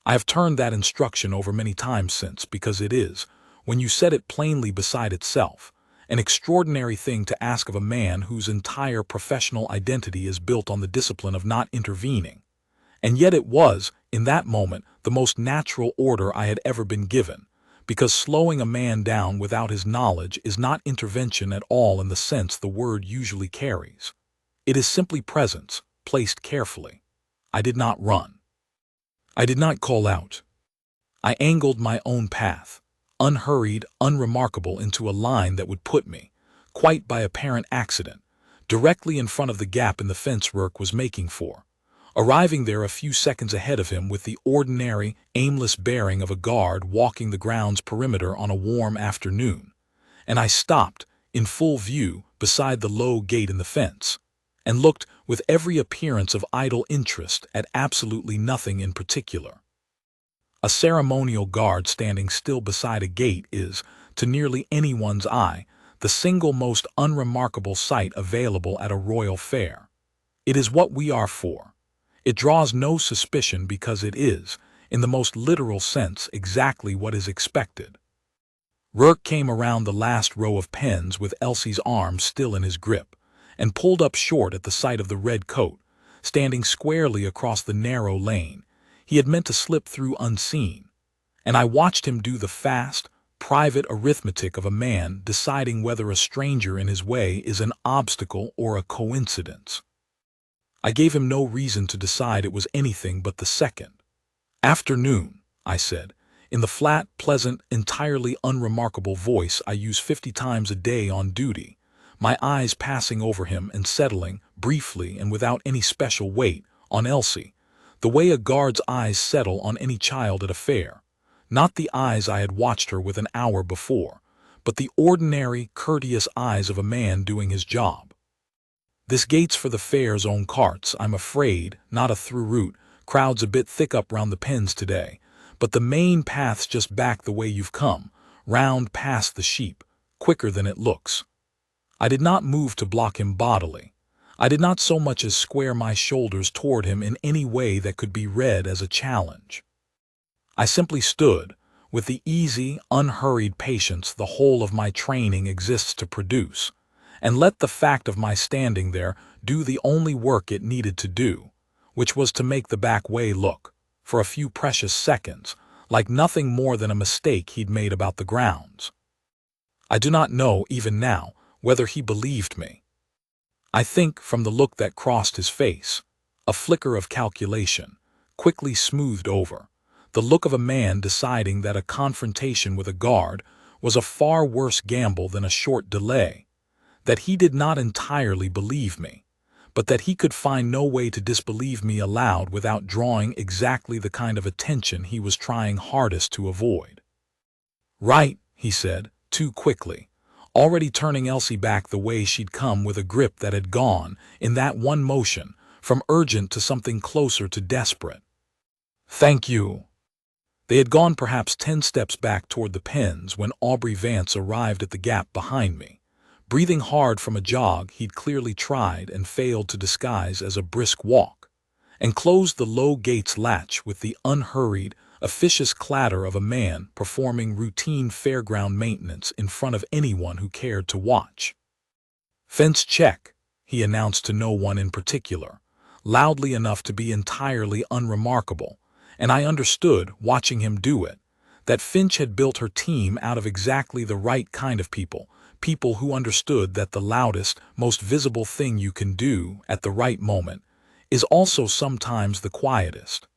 I have turned that instruction over many times since, because it is, when you set it plainly beside itself, an extraordinary thing to ask of a man whose entire professional identity is built on the discipline of not intervening. And yet it was, in that moment, the most natural order I had ever been given, because slowing a man down without his knowledge is not intervention at all in the sense the word usually carries. It is simply presence, placed carefully. I did not run. I did not call out. I angled my own path, unhurried, unremarkable, into a line that would put me, quite by apparent accident, directly in front of the gap in the fence Rourke was making for, arriving there a few seconds ahead of him with the ordinary, aimless bearing of a guard walking the grounds perimeter on a warm afternoon. And I stopped, in full view, beside the low gate in the fence, and looked with every appearance of idle interest at absolutely nothing in particular. A ceremonial guard standing still beside a gate is, to nearly anyone's eye, the single most unremarkable sight available at a royal fair. It is what we are for. It draws no suspicion because it is, in the most literal sense, exactly what is expected. Rourke came around the last row of pens with Elsie's arm still in his grip, and pulled up short at the sight of the red coat, standing squarely across the narrow lane. He had meant to slip through unseen, and I watched him do the fast, private arithmetic of a man deciding whether a stranger in his way is an obstacle or a coincidence. I gave him no reason to decide it was anything but the second. "Afternoon," I said, in the flat, pleasant, entirely unremarkable voice I use 50 times a day on duty, my eyes passing over him and settling, briefly and without any special weight, on Elsie, the way a guard's eyes settle on any child at a fair, not the eyes I had watched her with an hour before, but the ordinary, courteous eyes of a man doing his job. "This gate's for the fair's own carts, I'm afraid, not a through route. Crowd's a bit thick up round the pens today, but the main path's just back the way you've come, round past the sheep, quicker than it looks." I did not move to block him bodily. I did not so much as square my shoulders toward him in any way that could be read as a challenge. I simply stood, with the easy, unhurried patience the whole of my training exists to produce, and let the fact of my standing there do the only work it needed to do, which was to make the back way look, for a few precious seconds, like nothing more than a mistake he'd made about the grounds. I do not know, even now, whether he believed me. I think, from the look that crossed his face, a flicker of calculation, quickly smoothed over, the look of a man deciding that a confrontation with a guard was a far worse gamble than a short delay, that he did not entirely believe me, but that he could find no way to disbelieve me aloud without drawing exactly the kind of attention he was trying hardest to avoid. "Right," he said, too quickly, already turning Elsie back the way she'd come with a grip that had gone, in that one motion, from urgent to something closer to desperate. "Thank you." They had gone perhaps 10 steps back toward the pens when Aubrey Vance arrived at the gap behind me, breathing hard from a jog he'd clearly tried and failed to disguise as a brisk walk, and closed the low gate's latch with the unhurried, officious clatter of a man performing routine fairground maintenance in front of anyone who cared to watch. "Fence check," he announced to no one in particular, loudly enough to be entirely unremarkable, and I understood, watching him do it, that Finch had built her team out of exactly the right kind of people who understood that the loudest, most visible thing you can do, at the right moment, is also sometimes the quietest.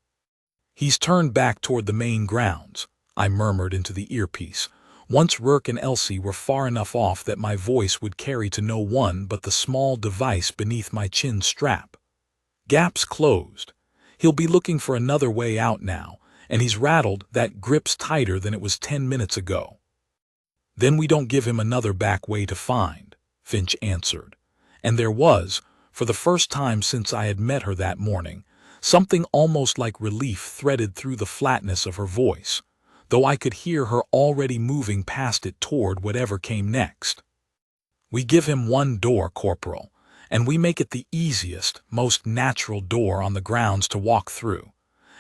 "He's turned back toward the main grounds," I murmured into the earpiece, once Rourke and Elsie were far enough off that my voice would carry to no one but the small device beneath my chin strap. "Gap's closed. He'll be looking for another way out now, and he's rattled that grip's tighter than it was 10 minutes ago." "Then we don't give him another back way to find," Finch answered, and there was, for the first time since I had met her that morning, something almost like relief threaded through the flatness of her voice, though I could hear her already moving past it toward whatever came next. "We give him one door, Corporal, and we make it the easiest, most natural door on the grounds to walk through,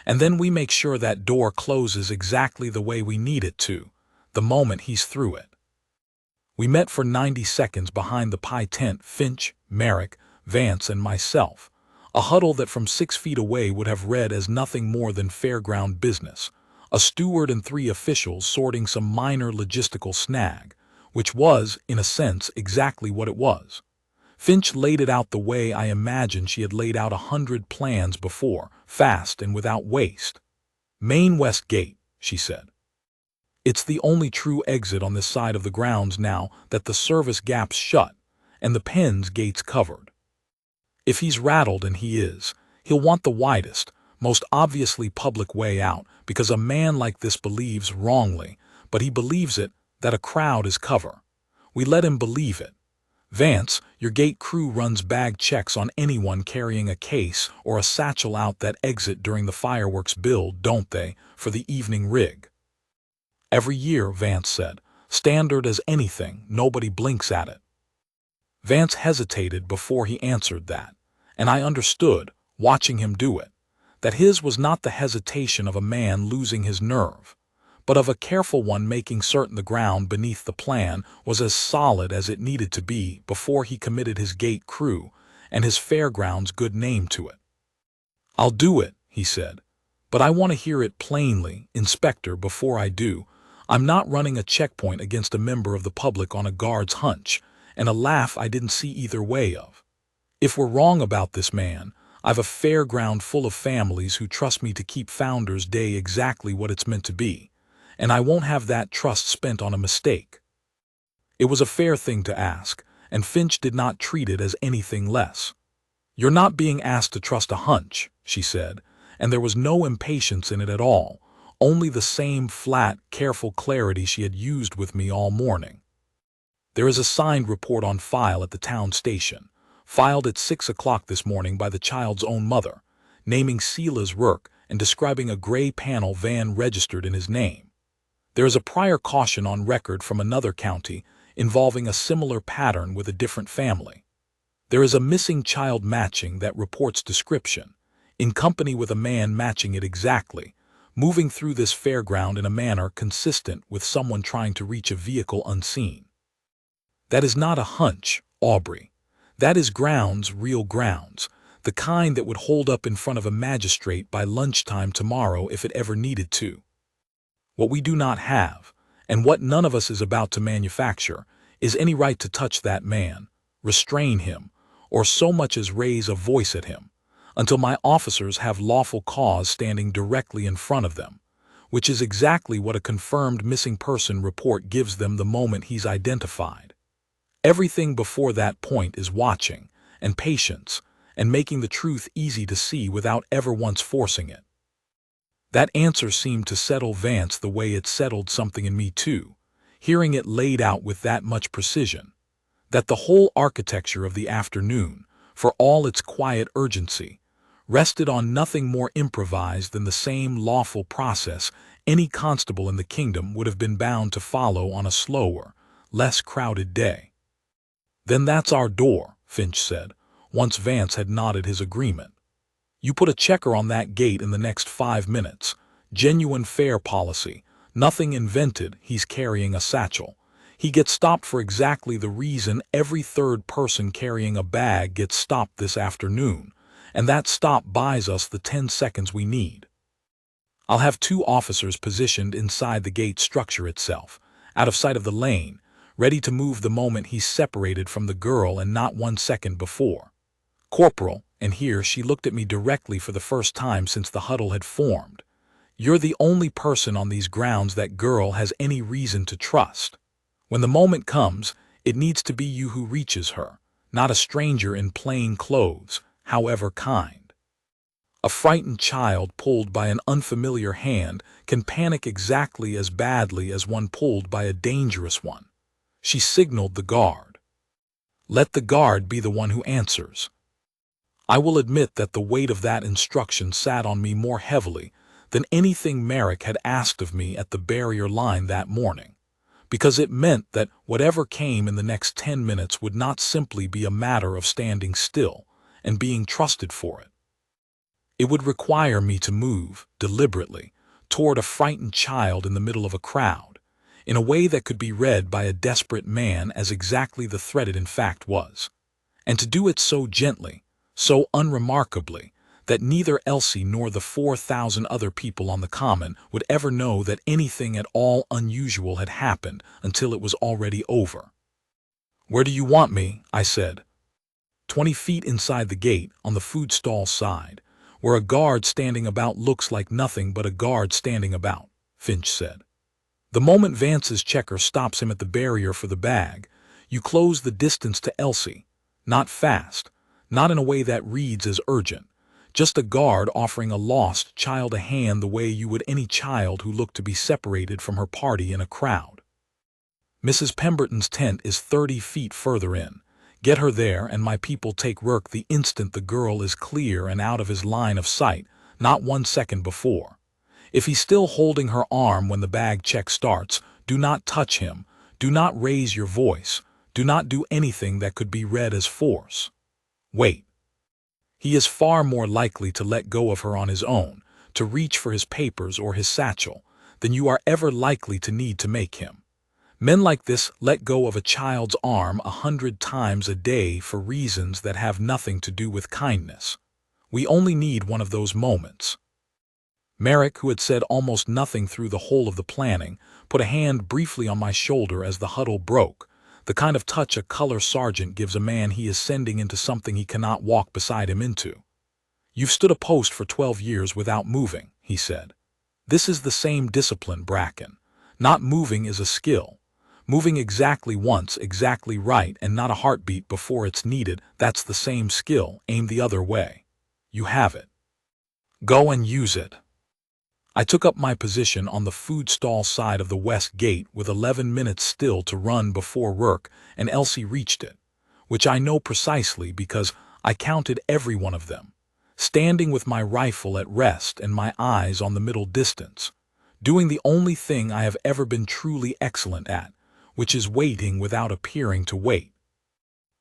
And then we make sure that door closes exactly the way we need it to, the moment he's through it. We met for 90 seconds behind the pie tent, Finch, Merrick, Vance, and myself, a huddle that from 6 feet away would have read as nothing more than fairground business, a steward and 3 officials sorting some minor logistical snag, which was, in a sense, exactly what it was. Finch laid it out the way I imagined she had laid out 100 plans before, fast and without waste. "Main West Gate," she said. "It's the only true exit on this side of the grounds now that the service gap's shut and the pen's gates covered. If he's rattled, and he is, he'll want the widest, most obviously public way out, because a man like this believes wrongly, but he believes it, that a crowd is cover. We let him believe it. Vance, your gate crew runs bag checks on anyone carrying a case or a satchel out that exit during the fireworks build, don't they, for the evening rig?" "Every year," Vance said. "Standard as anything, nobody blinks at it." Vance hesitated before he answered that, and I understood, watching him do it, that his was not the hesitation of a man losing his nerve, but of a careful one making certain the ground beneath the plan was as solid as it needed to be before he committed his gate crew and his fairgrounds good name to it. "I'll do it," he said, "but I want to hear it plainly, Inspector, before I do. I'm not running a checkpoint against a member of the public on a guard's hunch, and a laugh I didn't see either way of. If we're wrong about this man, I've a fairground full of families who trust me to keep Founders Day exactly what it's meant to be, and I won't have that trust spent on a mistake." It was a fair thing to ask, and Finch did not treat it as anything less. "You're not being asked to trust a hunch," she said, and there was no impatience in it at all, only the same flat, careful clarity she had used with me all morning. "There is a signed report on file at the town station, filed at 6 o'clock this morning by the child's own mother, naming Sela's work and describing a gray panel van registered in his name. There is a prior caution on record from another county involving a similar pattern with a different family. There is a missing child matching that report's description, in company with a man matching it exactly, moving through this fairground in a manner consistent with someone trying to reach a vehicle unseen. That is not a hunch, Aubrey. That is grounds, real grounds, the kind that would hold up in front of a magistrate by lunchtime tomorrow if it ever needed to. What we do not have, and what none of us is about to manufacture, is any right to touch that man, restrain him, or so much as raise a voice at him, until my officers have lawful cause standing directly in front of them, which is exactly what a confirmed missing person report gives them the moment he's identified. Everything before that point is watching, and patience, and making the truth easy to see without ever once forcing it. That answer seemed to settle Vance the way it settled something in me too, hearing it laid out with that much precision, that the whole architecture of the afternoon, for all its quiet urgency, rested on nothing more improvised than the same lawful process any constable in the kingdom would have been bound to follow on a slower, less crowded day. "Then that's our door," Finch said, once Vance had nodded his agreement. "You put a checker on that gate in the next 5 minutes. Genuine fair policy. Nothing invented. He's carrying a satchel. He gets stopped for exactly the reason every third person carrying a bag gets stopped this afternoon, and that stop buys us the 10 seconds we need. I'll have 2 officers positioned inside the gate structure itself, out of sight of the lane, ready to move the moment he's separated from the girl and not 1 second before. Corporal," and here she looked at me directly for the first time since the huddle had formed, "you're the only person on these grounds that girl has any reason to trust. When the moment comes, it needs to be you who reaches her, not a stranger in plain clothes, however kind. A frightened child pulled by an unfamiliar hand can panic exactly as badly as one pulled by a dangerous one." She signaled the guard. "Let the guard be the one who answers." I will admit that the weight of that instruction sat on me more heavily than anything Merrick had asked of me at the barrier line that morning, because it meant that whatever came in the next 10 minutes would not simply be a matter of standing still and being trusted for it. It would require me to move, deliberately, toward a frightened child in the middle of a crowd, in a way that could be read by a desperate man as exactly the threat it in fact was, and to do it so gently, so unremarkably, that neither Elsie nor the 4,000 other people on the common would ever know that anything at all unusual had happened until it was already over. "Where do you want me?" I said. 20 feet inside the gate, on the food stall side, where a guard standing about looks like nothing but a guard standing about, Finch said. The moment Vance's checker stops him at the barrier for the bag, you close the distance to Elsie. Not fast, not in a way that reads as urgent, just a guard offering a lost child a hand the way you would any child who looked to be separated from her party in a crowd. "Mrs. Pemberton's tent is 30 feet further in. Get her there and my people take work the instant the girl is clear and out of his line of sight, not 1 second before. If he's still holding her arm when the bag check starts, do not touch him, do not raise your voice, do not do anything that could be read as force. Wait. He is far more likely to let go of her on his own, to reach for his papers or his satchel, than you are ever likely to need to make him. Men like this let go of a child's arm 100 times a day for reasons that have nothing to do with kindness. We only need one of those moments." Merrick, who had said almost nothing through the whole of the planning, put a hand briefly on my shoulder as the huddle broke, the kind of touch a color sergeant gives a man he is sending into something he cannot walk beside him into. "You've stood a post for 12 years without moving," he said. "This is the same discipline, Bracken. Not moving is a skill. Moving exactly once, exactly right, and not a heartbeat before it's needed, that's the same skill, aimed the other way. You have it. Go and use it." I took up my position on the food stall side of the west gate with 11 minutes still to run before work, and Elsie reached it, which I know precisely because I counted every one of them, standing with my rifle at rest and my eyes on the middle distance, doing the only thing I have ever been truly excellent at, which is waiting without appearing to wait.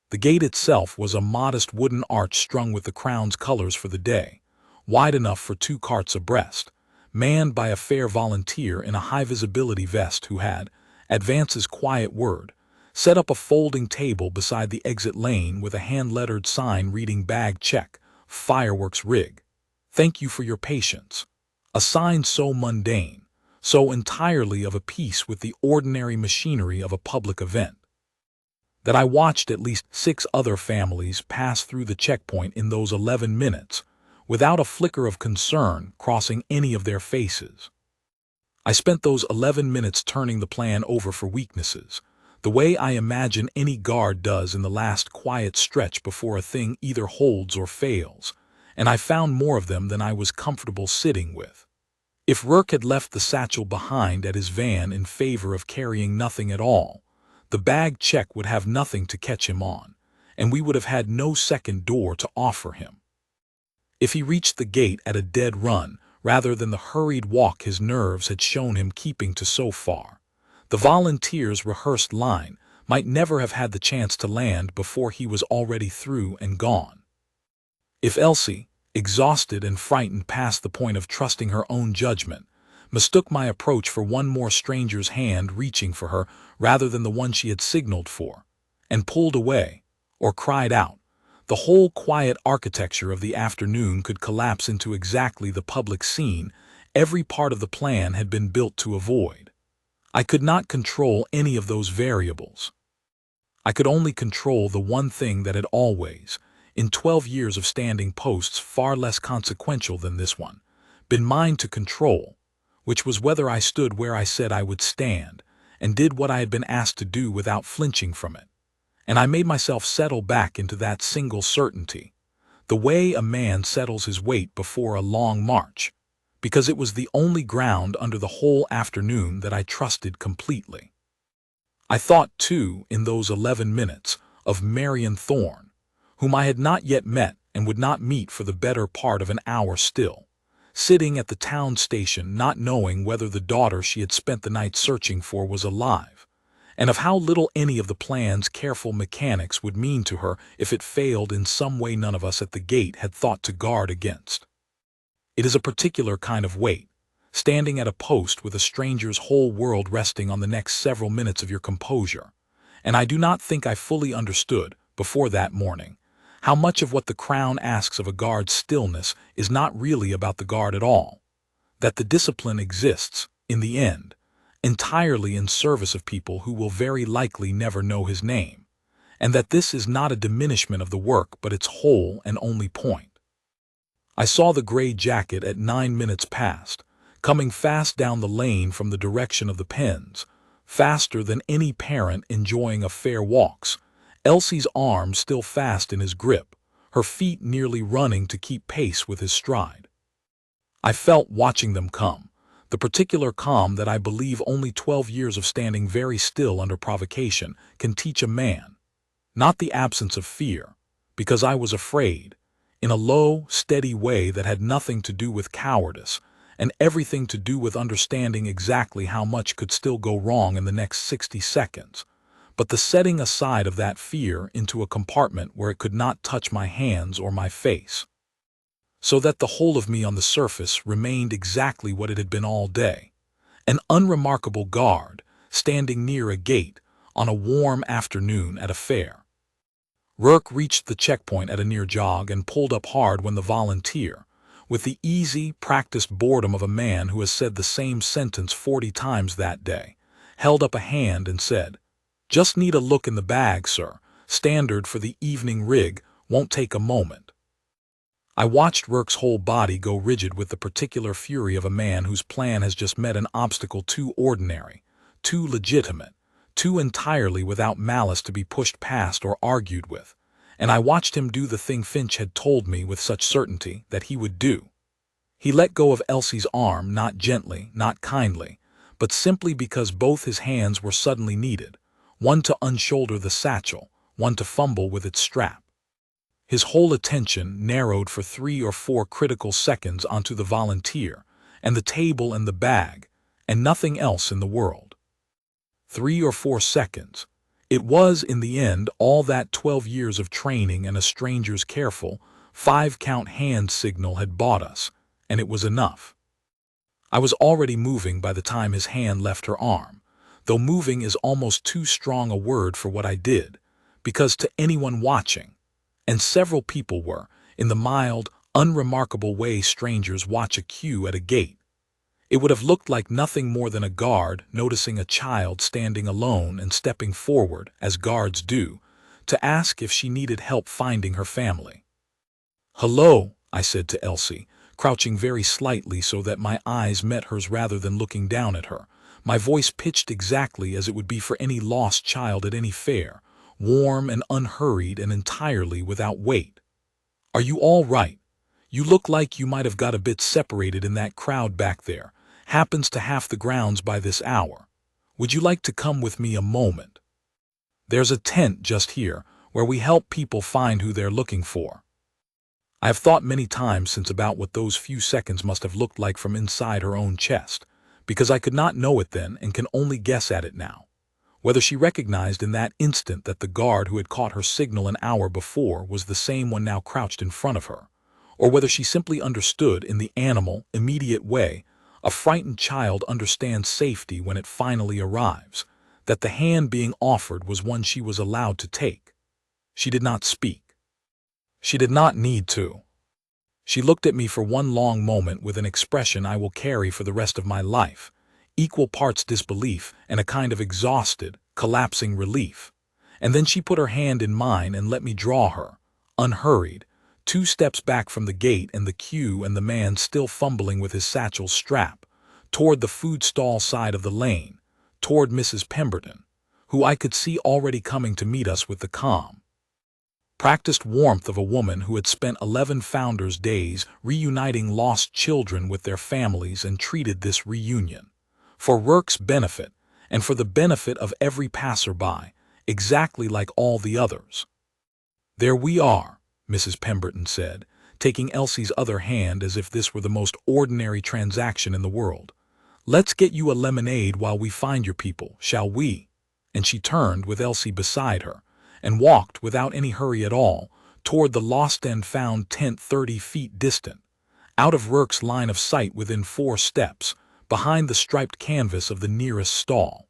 The gate itself was a modest wooden arch strung with the crown's colors for the day, wide enough for 2 carts abreast, manned by a fair volunteer in a high-visibility vest who had, at Vance's quiet word, set up a folding table beside the exit lane with a hand-lettered sign reading "Bag check, fireworks rig. Thank you for your patience." A sign so mundane, so entirely of a piece with the ordinary machinery of a public event, that I watched at least 6 other families pass through the checkpoint in those 11 minutes, without a flicker of concern crossing any of their faces. I spent those 11 minutes turning the plan over for weaknesses, the way I imagine any guard does in the last quiet stretch before a thing either holds or fails, and I found more of them than I was comfortable sitting with. If Rourke had left the satchel behind at his van in favor of carrying nothing at all, the bag check would have nothing to catch him on, and we would have had no second door to offer him. If he reached the gate at a dead run, rather than the hurried walk his nerves had shown him keeping to so far, the volunteers' rehearsed line might never have had the chance to land before he was already through and gone. If Elsie, exhausted and frightened past the point of trusting her own judgment, mistook my approach for one more stranger's hand reaching for her rather than the one she had signaled for, and pulled away, or cried out, the whole quiet architecture of the afternoon could collapse into exactly the public scene every part of the plan had been built to avoid. I could not control any of those variables. I could only control the one thing that had always, in 12 years of standing posts far less consequential than this one, been mine to control, which was whether I stood where I said I would stand, and did what I had been asked to do without flinching from it. And I made myself settle back into that single certainty, the way a man settles his weight before a long march, because it was the only ground under the whole afternoon that I trusted completely. I thought, too, in those 11 minutes, of Marion Thorne, whom I had not yet met and would not meet for the better part of an hour still, sitting at the town station not knowing whether the daughter she had spent the night searching for was alive, and of how little any of the plan's careful mechanics would mean to her if it failed in some way none of us at the gate had thought to guard against. It is a particular kind of weight, standing at a post with a stranger's whole world resting on the next several minutes of your composure. And I do not think I fully understood, before that morning, how much of what the Crown asks of a guard's stillness is not really about the guard at all. That the discipline exists, in the end, entirely in service of people who will very likely never know his name, and that this is not a diminishment of the work but its whole and only point. I saw the gray jacket at 9 minutes past, coming fast down the lane from the direction of the pens, faster than any parent enjoying a fair walks, Elsie's arm still fast in his grip, her feet nearly running to keep pace with his stride. I felt, watching them come, the particular calm that I believe only 12 years of standing very still under provocation can teach a man. Not the absence of fear, because I was afraid, in a low, steady way that had nothing to do with cowardice, and everything to do with understanding exactly how much could still go wrong in the next 60 seconds, but the setting aside of that fear into a compartment where it could not touch my hands or my face. So that the whole of me on the surface remained exactly what it had been all day, an unremarkable guard standing near a gate on a warm afternoon at a fair. Rourke reached the checkpoint at a near jog and pulled up hard when the volunteer, with the easy, practiced boredom of a man who has said the same sentence 40 times that day, held up a hand and said, "Just need a look in the bag, sir. Standard for the evening rig, won't take a moment." I watched Rourke's whole body go rigid with the particular fury of a man whose plan has just met an obstacle too ordinary, too legitimate, too entirely without malice to be pushed past or argued with, and I watched him do the thing Finch had told me with such certainty that he would do. He let go of Elsie's arm, not gently, not kindly, but simply because both his hands were suddenly needed, one to unshoulder the satchel, one to fumble with its strap. His whole attention narrowed for 3 or 4 critical seconds onto the volunteer, and the table and the bag, and nothing else in the world. 3 or 4 seconds. It was, in the end, all that 12 years of training and a stranger's careful, 5-count hand signal had bought us, and it was enough. I was already moving by the time his hand left her arm, though moving is almost too strong a word for what I did, because to anyone watching, and several people were, in the mild, unremarkable way strangers watch a queue at a gate, it would have looked like nothing more than a guard noticing a child standing alone and stepping forward, as guards do, to ask if she needed help finding her family. "Hello," I said to Elsie, crouching very slightly so that my eyes met hers rather than looking down at her, my voice pitched exactly as it would be for any lost child at any fair, warm and unhurried and entirely without weight. "Are you all right? You look like you might have got a bit separated in that crowd back there. Happens to half the grounds by this hour. Would you like to come with me a moment? There's a tent just here where we help people find who they're looking for." I have thought many times since about what those few seconds must have looked like from inside her own chest, because I could not know it then and can only guess at it now. Whether she recognized in that instant that the guard who had caught her signal an hour before was the same one now crouched in front of her, or whether she simply understood in the animal, immediate way a frightened child understands safety when it finally arrives, that the hand being offered was one she was allowed to take. She did not speak. She did not need to. She looked at me for one long moment with an expression I will carry for the rest of my life, equal parts disbelief and a kind of exhausted, collapsing relief. And then she put her hand in mine and let me draw her, unhurried, 2 steps back from the gate and the queue and the man still fumbling with his satchel's strap, toward the food stall side of the lane, toward Mrs. Pemberton, who I could see already coming to meet us with the calm, practiced warmth of a woman who had spent 11 Founders' Days reuniting lost children with their families and treated this reunion, for Rourke's benefit and for the benefit of every passer-by, exactly like all the others. "There we are," Mrs. Pemberton said, taking Elsie's other hand as if this were the most ordinary transaction in the world. "Let's get you a lemonade while we find your people, shall we?" And she turned, with Elsie beside her, and walked without any hurry at all toward the lost and found tent 30 feet distant, out of Rourke's line of sight within 4 steps, behind the striped canvas of the nearest stall.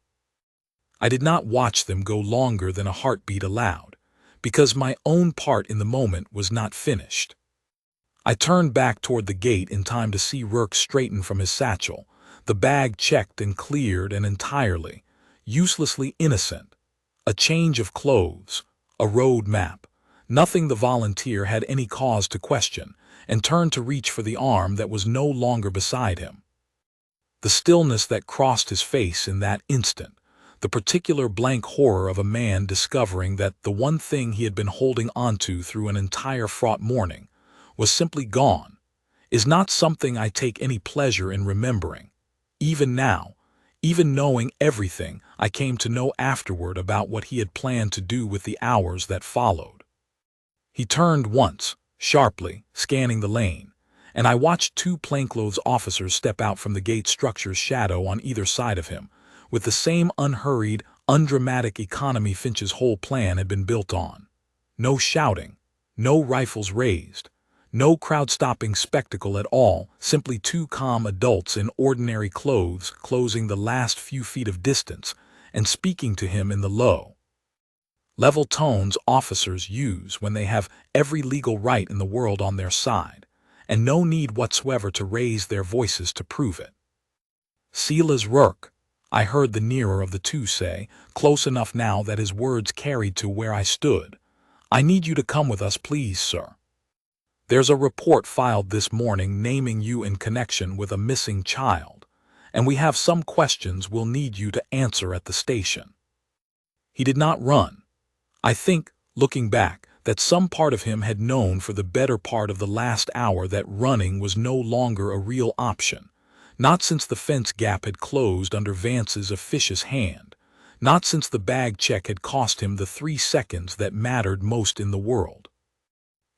I did not watch them go longer than a heartbeat allowed, because my own part in the moment was not finished. I turned back toward the gate in time to see Rourke straighten from his satchel, the bag checked and cleared and entirely, uselessly innocent. A change of clothes, a road map, nothing the volunteer had any cause to question, and turned to reach for the arm that was no longer beside him. The stillness that crossed his face in that instant, the particular blank horror of a man discovering that the one thing he had been holding onto through an entire fraught morning was simply gone, is not something I take any pleasure in remembering. Even now, even knowing everything I came to know afterward about what he had planned to do with the hours that followed. He turned once, sharply, scanning the lane, and I watched 2 plainclothes officers step out from the gate structure's shadow on either side of him, with the same unhurried, undramatic economy Finch's whole plan had been built on. No shouting, no rifles raised, no crowd-stopping spectacle at all, simply 2 calm adults in ordinary clothes closing the last few feet of distance and speaking to him in the low, level tones officers use when they have every legal right in the world on their side, and no need whatsoever to raise their voices to prove it. "Silas Rourke," I heard the nearer of the 2 say, close enough now that his words carried to where I stood. "I need you to come with us, please, sir. There's a report filed this morning naming you in connection with a missing child, and we have some questions we'll need you to answer at the station." He did not run. I think, looking back, that some part of him had known for the better part of the last hour that running was no longer a real option, not since the fence gap had closed under Vance's officious hand, not since the bag check had cost him the 3 seconds that mattered most in the world.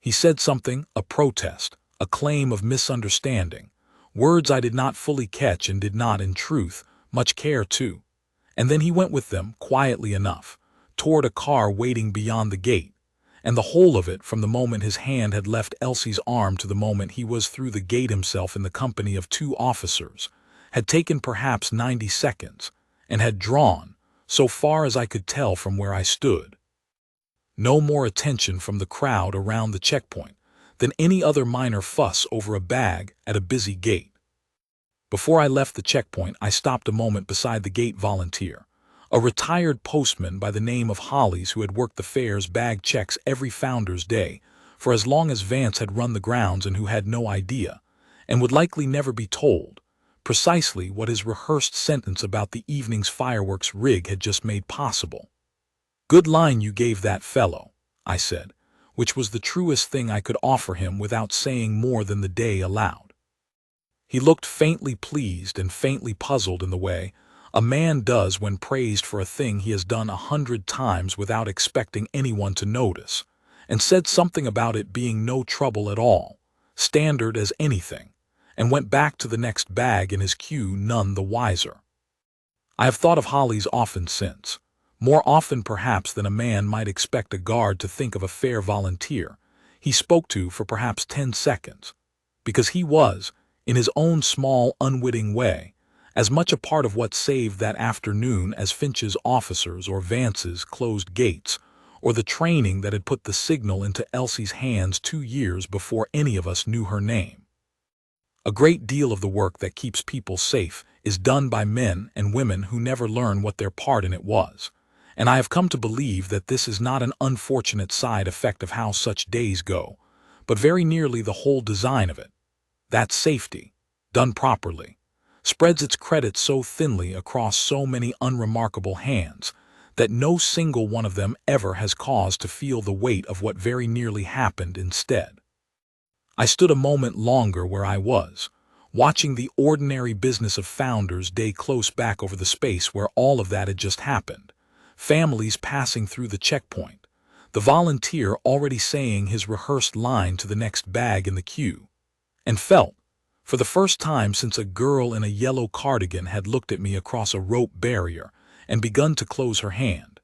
He said something, a protest, a claim of misunderstanding, words I did not fully catch and did not, in truth, much care to. And then he went with them, quietly enough, toward a car waiting beyond the gate, and the whole of it from the moment his hand had left Elsie's arm to the moment he was through the gate himself in the company of 2 officers, had taken perhaps 90 seconds, and had drawn, so far as I could tell from where I stood, no more attention from the crowd around the checkpoint than any other minor fuss over a bag at a busy gate. Before I left the checkpoint, I stopped a moment beside the gate volunteer, a retired postman by the name of Hollies who had worked the fair's bag checks every Founder's Day for as long as Vance had run the grounds, and who had no idea, and would likely never be told, precisely what his rehearsed sentence about the evening's fireworks rig had just made possible. "Good line you gave that fellow," I said, which was the truest thing I could offer him without saying more than the day allowed. He looked faintly pleased and faintly puzzled in the way a man does when praised for a thing he has done 100 times without expecting anyone to notice, and said something about it being no trouble at all, standard as anything, and went back to the next bag in his queue none the wiser. I have thought of Hollies often since, more often perhaps than a man might expect a guard to think of a fair volunteer he spoke to for perhaps 10 seconds, because he was, in his own small, unwitting way, as much a part of what saved that afternoon as Finch's officers or Vance's closed gates, or the training that had put the signal into Elsie's hands 2 years before any of us knew her name. A great deal of the work that keeps people safe is done by men and women who never learn what their part in it was, and I have come to believe that this is not an unfortunate side effect of how such days go, but very nearly the whole design of it. That safety, done properly, spreads its credit so thinly across so many unremarkable hands that no single one of them ever has cause to feel the weight of what very nearly happened instead. I stood a moment longer where I was, watching the ordinary business of Founder's Day close back over the space where all of that had just happened, families passing through the checkpoint, the volunteer already saying his rehearsed line to the next bag in the queue, and felt, for the first time since a girl in a yellow cardigan had looked at me across a rope barrier and begun to close her hand,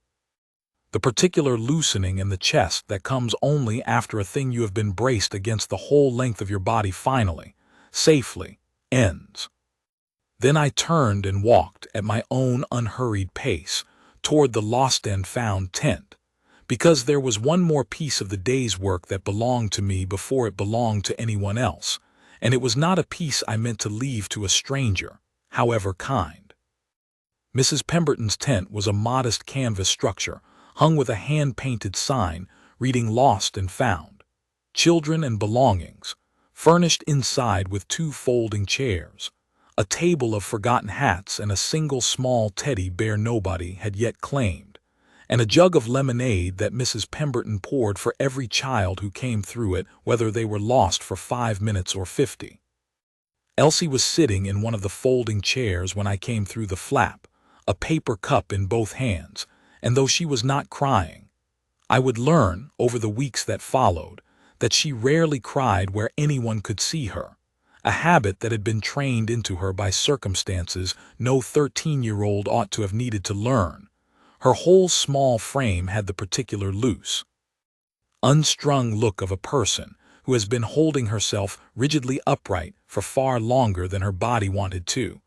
the particular loosening in the chest that comes only after a thing you have been braced against the whole length of your body finally, safely, ends. Then I turned and walked at my own unhurried pace toward the lost and found tent, because there was one more piece of the day's work that belonged to me before it belonged to anyone else, and it was not a piece I meant to leave to a stranger, however kind. Mrs. Pemberton's tent was a modest canvas structure, hung with a hand-painted sign reading Lost and Found, Children and Belongings, furnished inside with 2 folding chairs, a table of forgotten hats and a single small teddy bear nobody had yet claimed, and a jug of lemonade that Mrs. Pemberton poured for every child who came through it, whether they were lost for 5 minutes or 50. Elsie was sitting in one of the folding chairs when I came through the flap, a paper cup in both hands, and though she was not crying, I would learn, over the weeks that followed, that she rarely cried where anyone could see her, a habit that had been trained into her by circumstances no 13-year-old ought to have needed to learn. Her whole small frame had the particular loose, unstrung look of a person who has been holding herself rigidly upright for far longer than her body wanted to,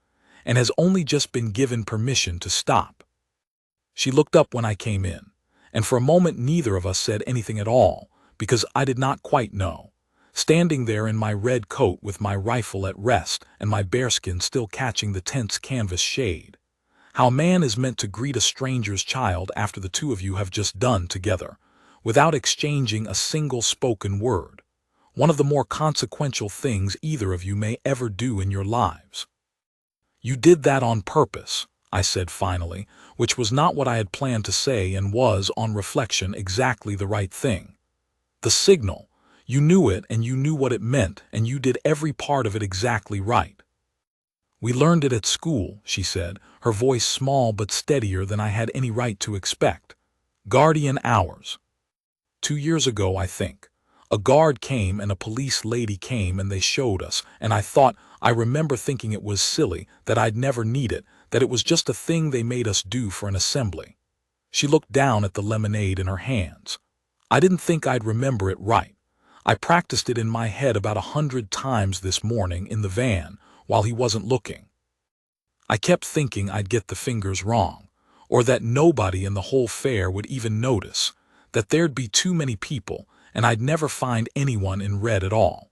and has only just been given permission to stop. She looked up when I came in, and for a moment neither of us said anything at all, because I did not quite know, standing there in my red coat with my rifle at rest and my bearskin still catching the tent's canvas shade, how a man is meant to greet a stranger's child after the 2 of you have just done together, without exchanging a single spoken word, one of the more consequential things either of you may ever do in your lives. "You did that on purpose," I said finally, which was not what I had planned to say and was, on reflection, exactly the right thing. The signal, you knew it and you knew what it meant and you did every part of it exactly right. "We learned it at school," she said, her voice small but steadier than I had any right to expect. "Guardian hours. 2 years ago, I think. A guard came and a police lady came and they showed us, and I remember thinking it was silly, that I'd never need it, that it was just a thing they made us do for an assembly." She looked down at the lemonade in her hands. "I didn't think I'd remember it right. I practiced it in my head about 100 times this morning in the van while he wasn't looking. I kept thinking I'd get the fingers wrong, or that nobody in the whole fair would even notice, that there'd be too many people and I'd never find anyone in red at all."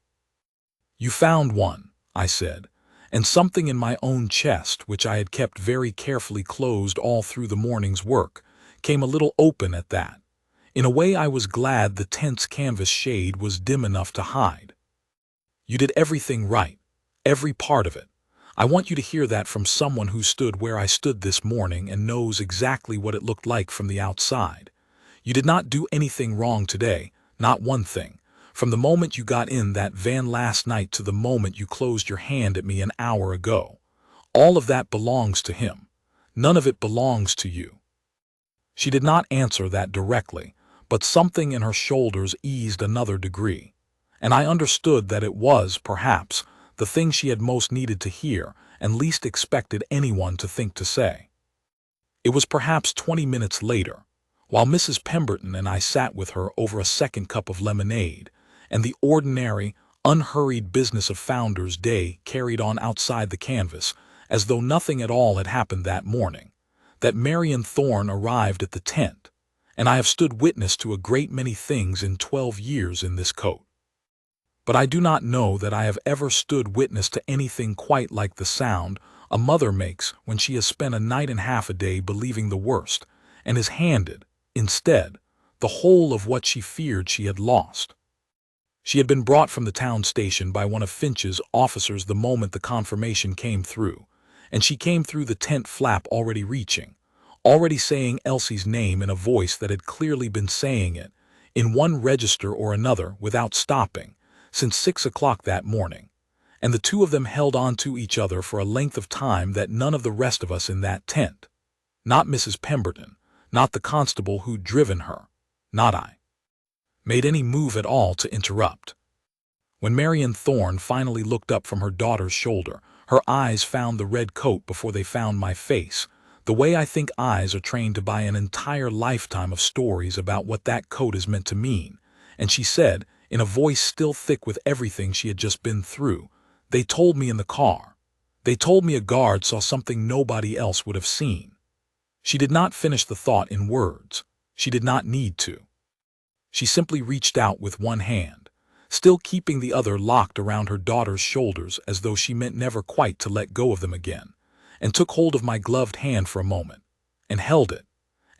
"You found one," I said, and something in my own chest, which I had kept very carefully closed all through the morning's work, came a little open at that. In a way I was glad the tent's canvas shade was dim enough to hide. "You did everything right, every part of it. I want you to hear that from someone who stood where I stood this morning and knows exactly what it looked like from the outside. You did not do anything wrong today, not one thing. From the moment you got in that van last night to the moment you closed your hand at me an hour ago. All of that belongs to him. None of it belongs to you." She did not answer that directly, but something in her shoulders eased another degree, and I understood that it was, perhaps, the thing she had most needed to hear and least expected anyone to think to say. It was perhaps 20 minutes later, while Mrs. Pemberton and I sat with her over a second cup of lemonade, and the ordinary, unhurried business of Founder's Day carried on outside the canvas, as though nothing at all had happened that morning, that Marion Thorne arrived at the tent, and I have stood witness to a great many things in 12 years in this coat. But I do not know that I have ever stood witness to anything quite like the sound a mother makes when she has spent a night and half a day believing the worst, and is handed, instead, the whole of what she feared she had lost. She had been brought from the town station by one of Finch's officers the moment the confirmation came through, and she came through the tent flap already saying Elsie's name in a voice that had clearly been saying it, in one register or another without stopping, since 6 o'clock that morning, and the 2 of them held on to each other for a length of time that none of the rest of us in that tent, not Mrs. Pemberton, not the constable who'd driven her, not I, made any move at all to interrupt. When Marion Thorne finally looked up from her daughter's shoulder, her eyes found the red coat before they found my face, the way I think eyes are trained to buy an entire lifetime of stories about what that coat is meant to mean, and she said, in a voice still thick with everything she had just been through, They told me in the car. They told me a guard saw something nobody else would have seen. She did not finish the thought in words. She did not need to. She simply reached out with one hand, still keeping the other locked around her daughter's shoulders as though she meant never quite to let go of them again, and took hold of my gloved hand for a moment, and held it.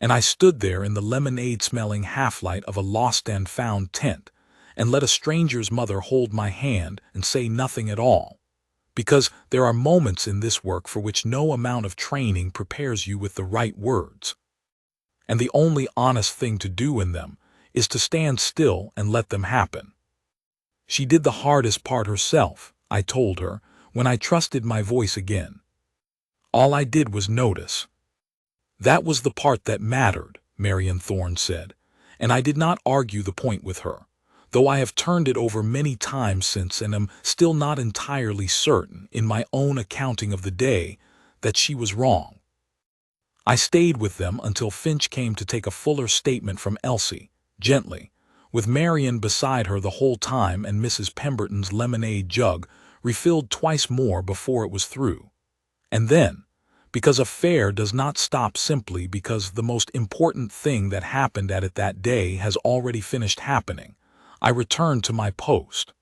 And I stood there in the lemonade-smelling half-light of a lost-and-found tent, and let a stranger's mother hold my hand and say nothing at all. Because there are moments in this work for which no amount of training prepares you with the right words. And the only honest thing to do in them is to stand still and let them happen. She did the hardest part herself, I told her, when I trusted my voice again. All I did was notice. That was the part that mattered, Marion Thorne said, and I did not argue the point with her, though I have turned it over many times since and am still not entirely certain, in my own accounting of the day, that she was wrong. I stayed with them until Finch came to take a fuller statement from Elsie, gently, with Marion beside her the whole time and Mrs. Pemberton's lemonade jug refilled twice more before it was through. And then, because a fair does not stop simply because the most important thing that happened at it that day has already finished happening, I returned to my post.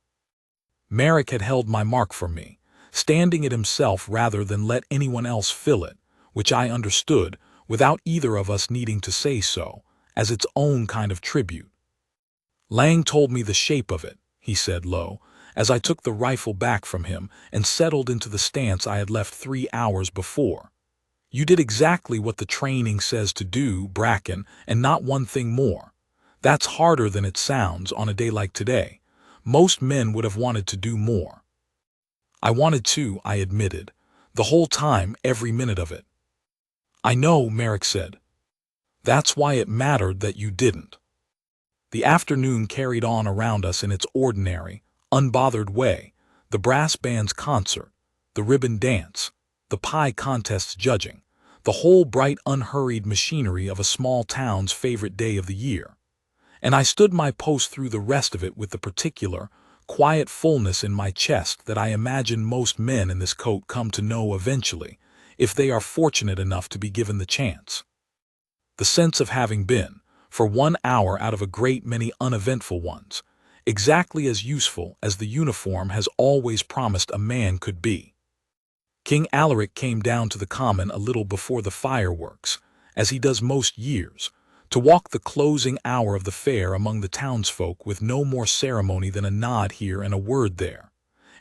Merrick had held my mark for me, standing it himself rather than let anyone else fill it, which I understood, without either of us needing to say so, as its own kind of tribute. Lang told me the shape of it, he said low, as I took the rifle back from him and settled into the stance I had left 3 hours before. You did exactly what the training says to do, Bracken, and not one thing more. That's harder than it sounds on a day like today. Most men would have wanted to do more. I wanted to, I admitted, the whole time, every minute of it. I know, Merrick said. That's why it mattered that you didn't. The afternoon carried on around us in its ordinary, unbothered way, the brass band's concert, the ribbon dance, the pie contest's judging, the whole bright, unhurried machinery of a small town's favorite day of the year. And I stood my post through the rest of it with the particular, quiet fullness in my chest that I imagine most men in this coat come to know eventually, if they are fortunate enough to be given the chance. The sense of having been, for 1 hour out of a great many uneventful ones, exactly as useful as the uniform has always promised a man could be. King Alaric came down to the common a little before the fireworks, as he does most years, to walk the closing hour of the fair among the townsfolk with no more ceremony than a nod here and a word there,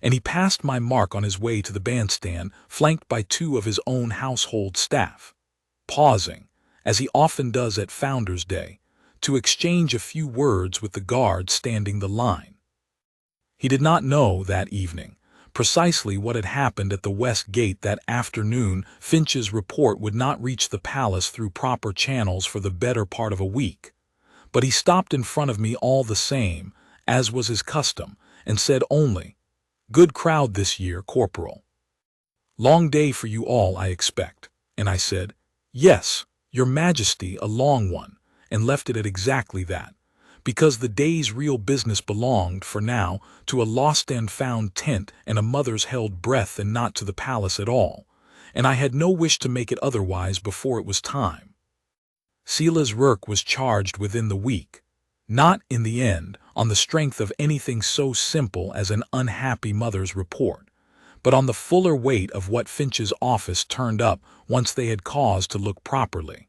and he passed my mark on his way to the bandstand, flanked by 2 of his own household staff, pausing, as he often does at Founder's Day, to exchange a few words with the guard standing the line. He did not know, that evening, precisely what had happened at the West Gate that afternoon. Finch's report would not reach the palace through proper channels for the better part of a week, but he stopped in front of me all the same, as was his custom, and said only, "Good crowd this year, Corporal. Long day for you all, I expect." And I said, "Yes, Your Majesty, a long one," and left it at exactly that, because the day's real business belonged, for now, to a lost-and-found tent and a mother's held breath and not to the palace at all, and I had no wish to make it otherwise before it was time. Sela's work was charged within the week, not, in the end, on the strength of anything so simple as an unhappy mother's report, but on the fuller weight of what Finch's office turned up once they had cause to look properly.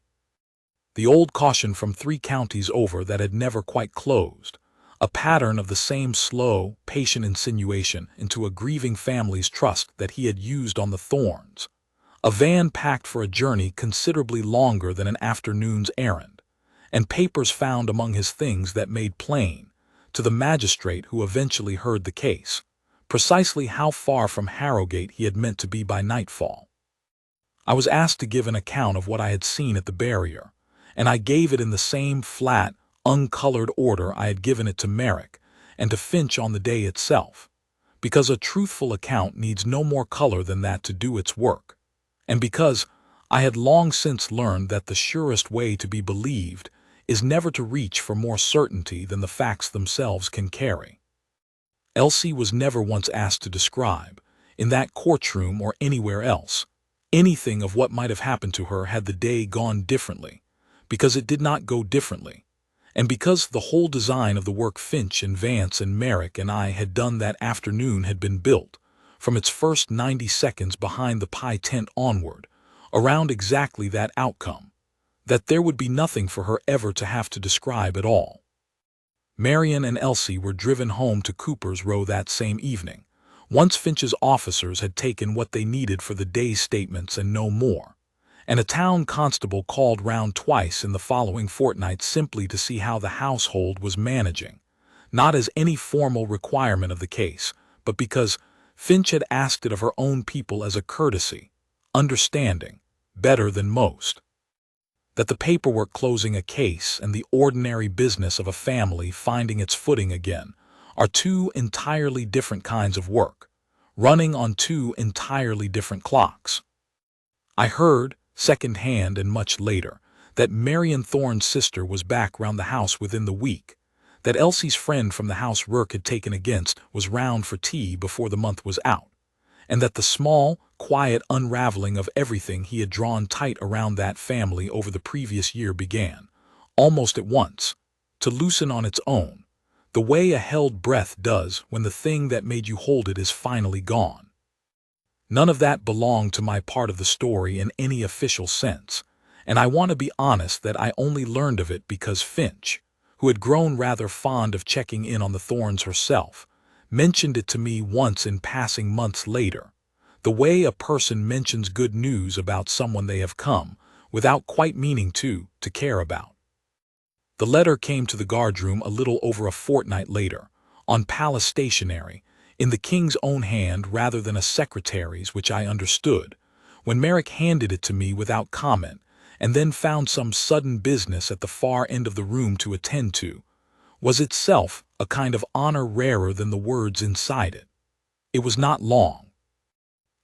The old caution from 3 counties over that had never quite closed, a pattern of the same slow, patient insinuation into a grieving family's trust that he had used on the Thorns, a van packed for a journey considerably longer than an afternoon's errand, and papers found among his things that made plain, to the magistrate who eventually heard the case, precisely how far from Harrogate he had meant to be by nightfall. I was asked to give an account of what I had seen at the barrier, and I gave it in the same flat, uncolored order I had given it to Merrick and to Finch on the day itself, because a truthful account needs no more color than that to do its work, and because I had long since learned that the surest way to be believed is never to reach for more certainty than the facts themselves can carry. Elsie was never once asked to describe, in that courtroom or anywhere else. Anything of what might have happened to her had the day gone differently, because it did not go differently, and because the whole design of the work Finch and Vance and Merrick and I had done that afternoon had been built, from its first 90 seconds behind the pie tent onward, around exactly that outcome, that there would be nothing for her ever to have to describe at all. Marion and Elsie were driven home to Cooper's Row that same evening, once Finch's officers had taken what they needed for the day's statements and no more, and a town constable called round twice in the following fortnight simply to see how the household was managing, not as any formal requirement of the case, but because Finch had asked it of her own people as a courtesy, understanding, better than most, that the paperwork closing a case and the ordinary business of a family finding its footing again are two entirely different kinds of work, running on two entirely different clocks. I heard, second-hand and much later, that Marion Thorne's sister was back round the house within the week, that Elsie's friend from the house Rourke had taken against was round for tea before the month was out, and that the small, quiet unraveling of everything he had drawn tight around that family over the previous year began, almost at once, to loosen on its own, the way a held breath does when the thing that made you hold it is finally gone. None of that belonged to my part of the story in any official sense, and I want to be honest that I only learned of it because Finch, who had grown rather fond of checking in on the Thornes herself, mentioned it to me once in passing months later, the way a person mentions good news about someone they have come, without quite meaning to care about. The letter came to the guardroom a little over a fortnight later, on palace stationery, in the king's own hand rather than a secretary's, which I understood, when Merrick handed it to me without comment, and then found some sudden business at the far end of the room to attend to, was itself a kind of honor rarer than the words inside it. It was not long.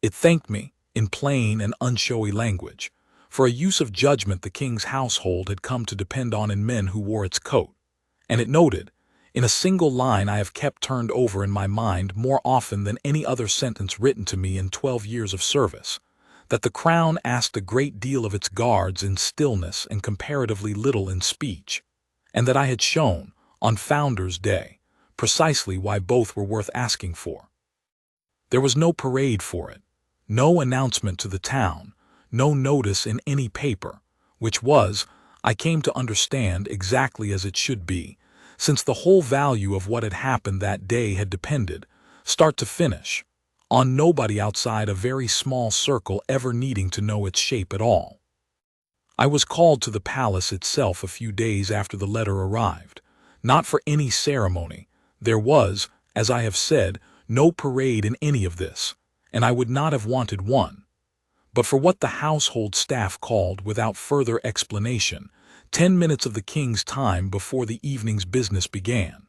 It thanked me, in plain and unshowy language, for a use of judgment the king's household had come to depend on in men who wore its coat, and it noted, in a single line I have kept turned over in my mind more often than any other sentence written to me in 12 years of service, that the Crown asked a great deal of its guards in stillness and comparatively little in speech, and that I had shown, on Founders' Day, precisely why both were worth asking for. There was no parade for it, no announcement to the town, no notice in any paper, which was, I came to understand, exactly as it should be, since the whole value of what had happened that day had depended, start to finish, on nobody outside a very small circle ever needing to know its shape at all. I was called to the palace itself a few days after the letter arrived, not for any ceremony. There was, as I have said, no parade in any of this, and I would not have wanted one, but for what the household staff called, without further explanation, 10 minutes of the king's time before the evening's business began.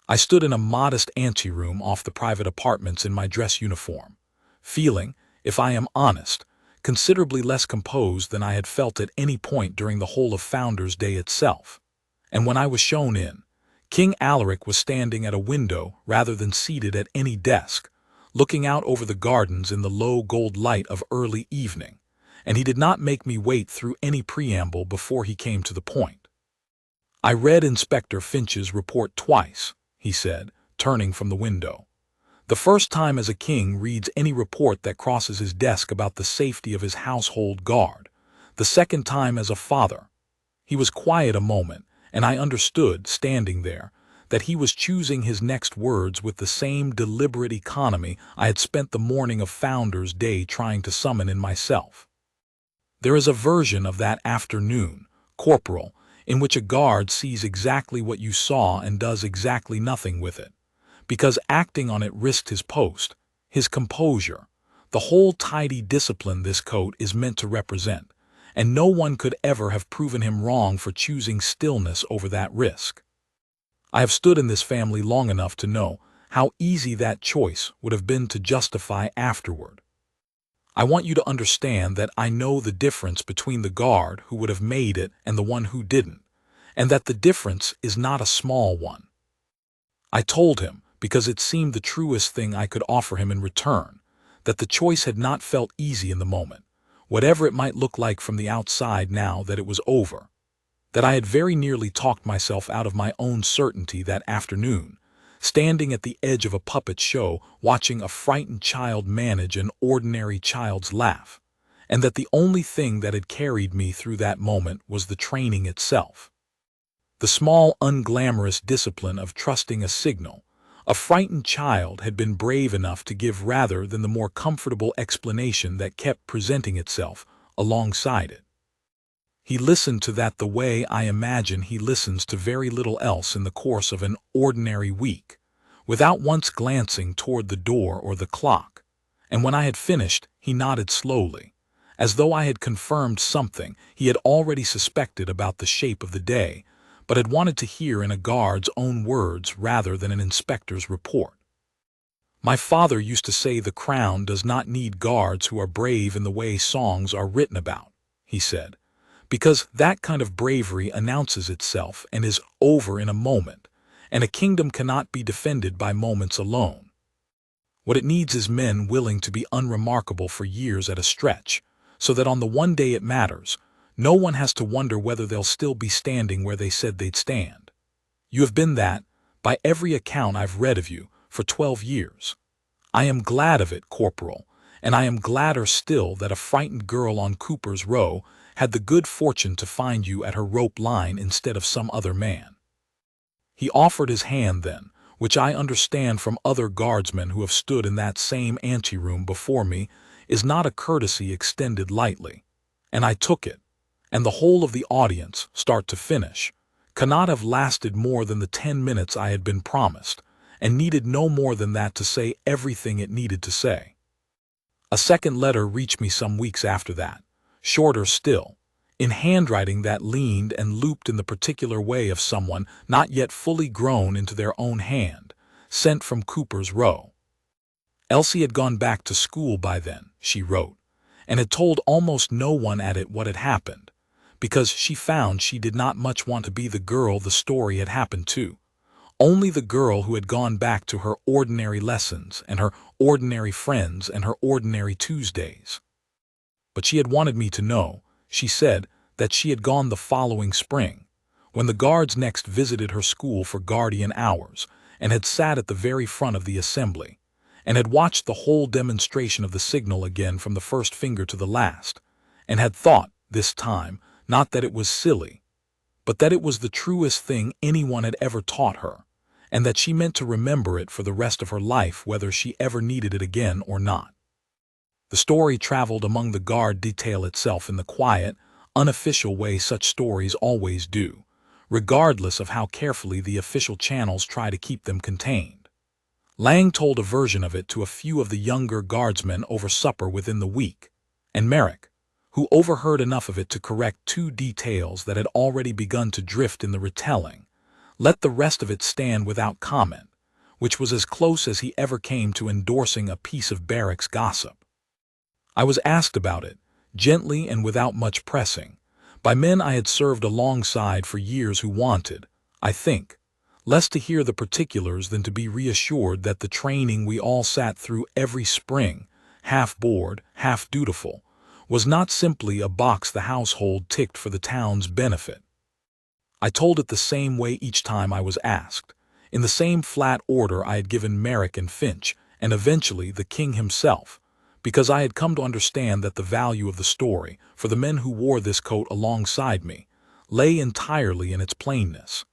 I stood in a modest anteroom off the private apartments in my dress uniform, feeling, if I am honest, considerably less composed than I had felt at any point during the whole of Founders' Day itself, and when I was shown in, King Alaric was standing at a window rather than seated at any desk, looking out over the gardens in the low gold light of early evening, and he did not make me wait through any preamble before he came to the point. I read Inspector Finch's report twice, he said, turning from the window. The first time as a king reads any report that crosses his desk about the safety of his household guard, the second time as a father. He was quiet a moment, and I understood, standing there, that he was choosing his next words with the same deliberate economy I had spent the morning of Founders' Day trying to summon in myself. There is a version of that afternoon, corporal, in which a guard sees exactly what you saw and does exactly nothing with it, because acting on it risked his post, his composure, the whole tidy discipline this coat is meant to represent, and no one could ever have proven him wrong for choosing stillness over that risk. I have stood in this family long enough to know how easy that choice would have been to justify afterward. I want you to understand that I know the difference between the guard who would have made it and the one who didn't, and that the difference is not a small one. I told him, because it seemed the truest thing I could offer him in return, that the choice had not felt easy in the moment, whatever it might look like from the outside now that it was over, that I had very nearly talked myself out of my own certainty that afternoon, standing at the edge of a puppet show watching a frightened child manage an ordinary child's laugh, and that the only thing that had carried me through that moment was the training itself. The small, unglamorous discipline of trusting a signal. A frightened child had been brave enough to give rather than the more comfortable explanation that kept presenting itself alongside it. He listened to that the way I imagine he listens to very little else in the course of an ordinary week, without once glancing toward the door or the clock, and when I had finished, he nodded slowly, as though I had confirmed something he had already suspected about the shape of the day, but had wanted to hear in a guard's own words rather than an inspector's report. My father used to say the crown does not need guards who are brave in the way songs are written about, he said, because that kind of bravery announces itself and is over in a moment, and a kingdom cannot be defended by moments alone. What it needs is men willing to be unremarkable for years at a stretch, so that on the one day it matters, no one has to wonder whether they'll still be standing where they said they'd stand. You have been that, by every account I've read of you, for 12 years. I am glad of it, Corporal, and I am gladder still that a frightened girl on Cooper's Row had the good fortune to find you at her rope line instead of some other man. He offered his hand then, which I understand from other guardsmen who have stood in that same anteroom before me is not a courtesy extended lightly, and I took it, and the whole of the audience, start to finish, cannot have lasted more than the 10 minutes I had been promised, and needed no more than that to say everything it needed to say. A second letter reached me some weeks after that, shorter still, in handwriting that leaned and looped in the particular way of someone not yet fully grown into their own hand, sent from Cooper's Row. Elsie had gone back to school by then, she wrote, and had told almost no one at it what had happened, because she found she did not much want to be the girl the story had happened to, only the girl who had gone back to her ordinary lessons and her ordinary friends and her ordinary Tuesdays. But she had wanted me to know, she said, that she had gone the following spring, when the guards next visited her school for guardian hours, and had sat at the very front of the assembly, and had watched the whole demonstration of the signal again from the first finger to the last, and had thought, this time, not that it was silly, but that it was the truest thing anyone had ever taught her, and that she meant to remember it for the rest of her life whether she ever needed it again or not. The story traveled among the guard detail itself in the quiet, unofficial way such stories always do, regardless of how carefully the official channels try to keep them contained. Lang told a version of it to a few of the younger guardsmen over supper within the week, and Merrick, who overheard enough of it to correct 2 details that had already begun to drift in the retelling, let the rest of it stand without comment, which was as close as he ever came to endorsing a piece of barracks gossip. I was asked about it, gently and without much pressing, by men I had served alongside for years who wanted, I think, less to hear the particulars than to be reassured that the training we all sat through every spring, half bored, half dutiful, was not simply a box the household ticked for the town's benefit. I told it the same way each time I was asked, in the same flat order I had given Merrick and Finch, and eventually the king himself, because I had come to understand that the value of the story, for the men who wore this coat alongside me, lay entirely in its plainness.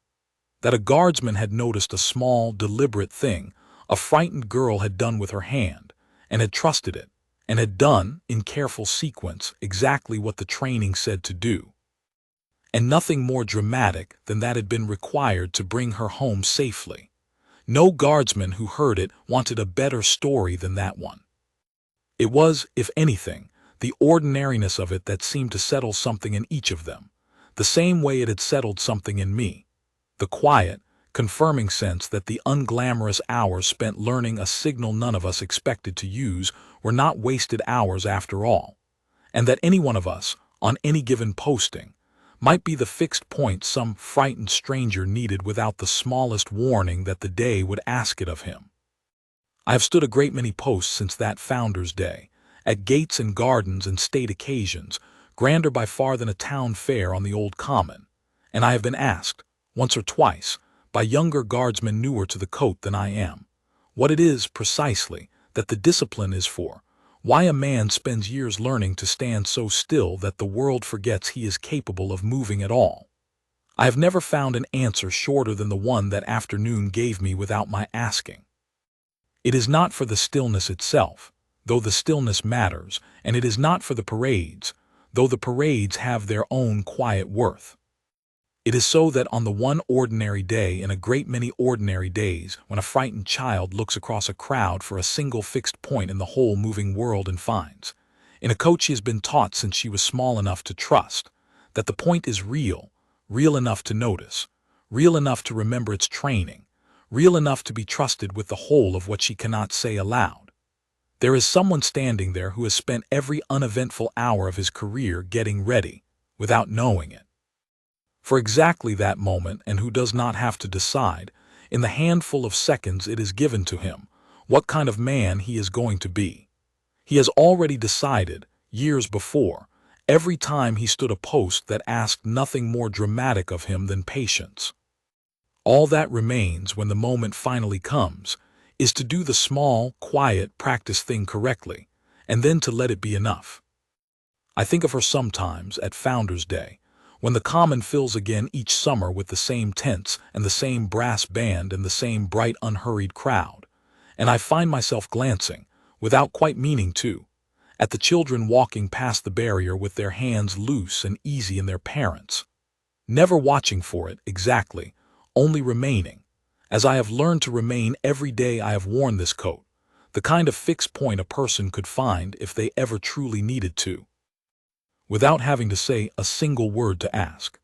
That a guardsman had noticed a small, deliberate thing a frightened girl had done with her hand, and had trusted it, and had done, in careful sequence, exactly what the training said to do. And nothing more dramatic than that had been required to bring her home safely. No guardsman who heard it wanted a better story than that one. It was, if anything, the ordinariness of it that seemed to settle something in each of them, the same way it had settled something in me. The quiet, confirming sense that the unglamorous hours spent learning a signal none of us expected to use were not wasted hours after all, and that any one of us, on any given posting, might be the fixed point some frightened stranger needed without the smallest warning that the day would ask it of him. I have stood a great many posts since that Founder's Day, at gates and gardens and state occasions, grander by far than a town fair on the old common, and I have been asked, once or twice, by younger guardsmen newer to the coat than I am, what it is, precisely, that the discipline is for, why a man spends years learning to stand so still that the world forgets he is capable of moving at all. I have never found an answer shorter than the one that afternoon gave me without my asking. It is not for the stillness itself, though the stillness matters, and it is not for the parades, though the parades have their own quiet worth. It is so that on the one ordinary day in a great many ordinary days, when a frightened child looks across a crowd for a single fixed point in the whole moving world and finds, in a coat she has been taught since she was small enough to trust, that the point is real, real enough to notice, real enough to remember its training, real enough to be trusted with the whole of what she cannot say aloud. There is someone standing there who has spent every uneventful hour of his career getting ready, without knowing it, for exactly that moment, and who does not have to decide, in the handful of seconds it is given to him, what kind of man he is going to be. He has already decided, years before, every time he stood a post that asked nothing more dramatic of him than patience. All that remains when the moment finally comes is to do the small, quiet, practice thing correctly, and then to let it be enough. I think of her sometimes at Founder's Day, when the common fills again each summer with the same tents and the same brass band and the same bright, unhurried crowd, and I find myself glancing, without quite meaning to, at the children walking past the barrier with their hands loose and easy in their parents', never watching for it exactly, only remaining, as I have learned to remain every day I have worn this coat, the kind of fixed point a person could find if they ever truly needed to, without having to say a single word to ask.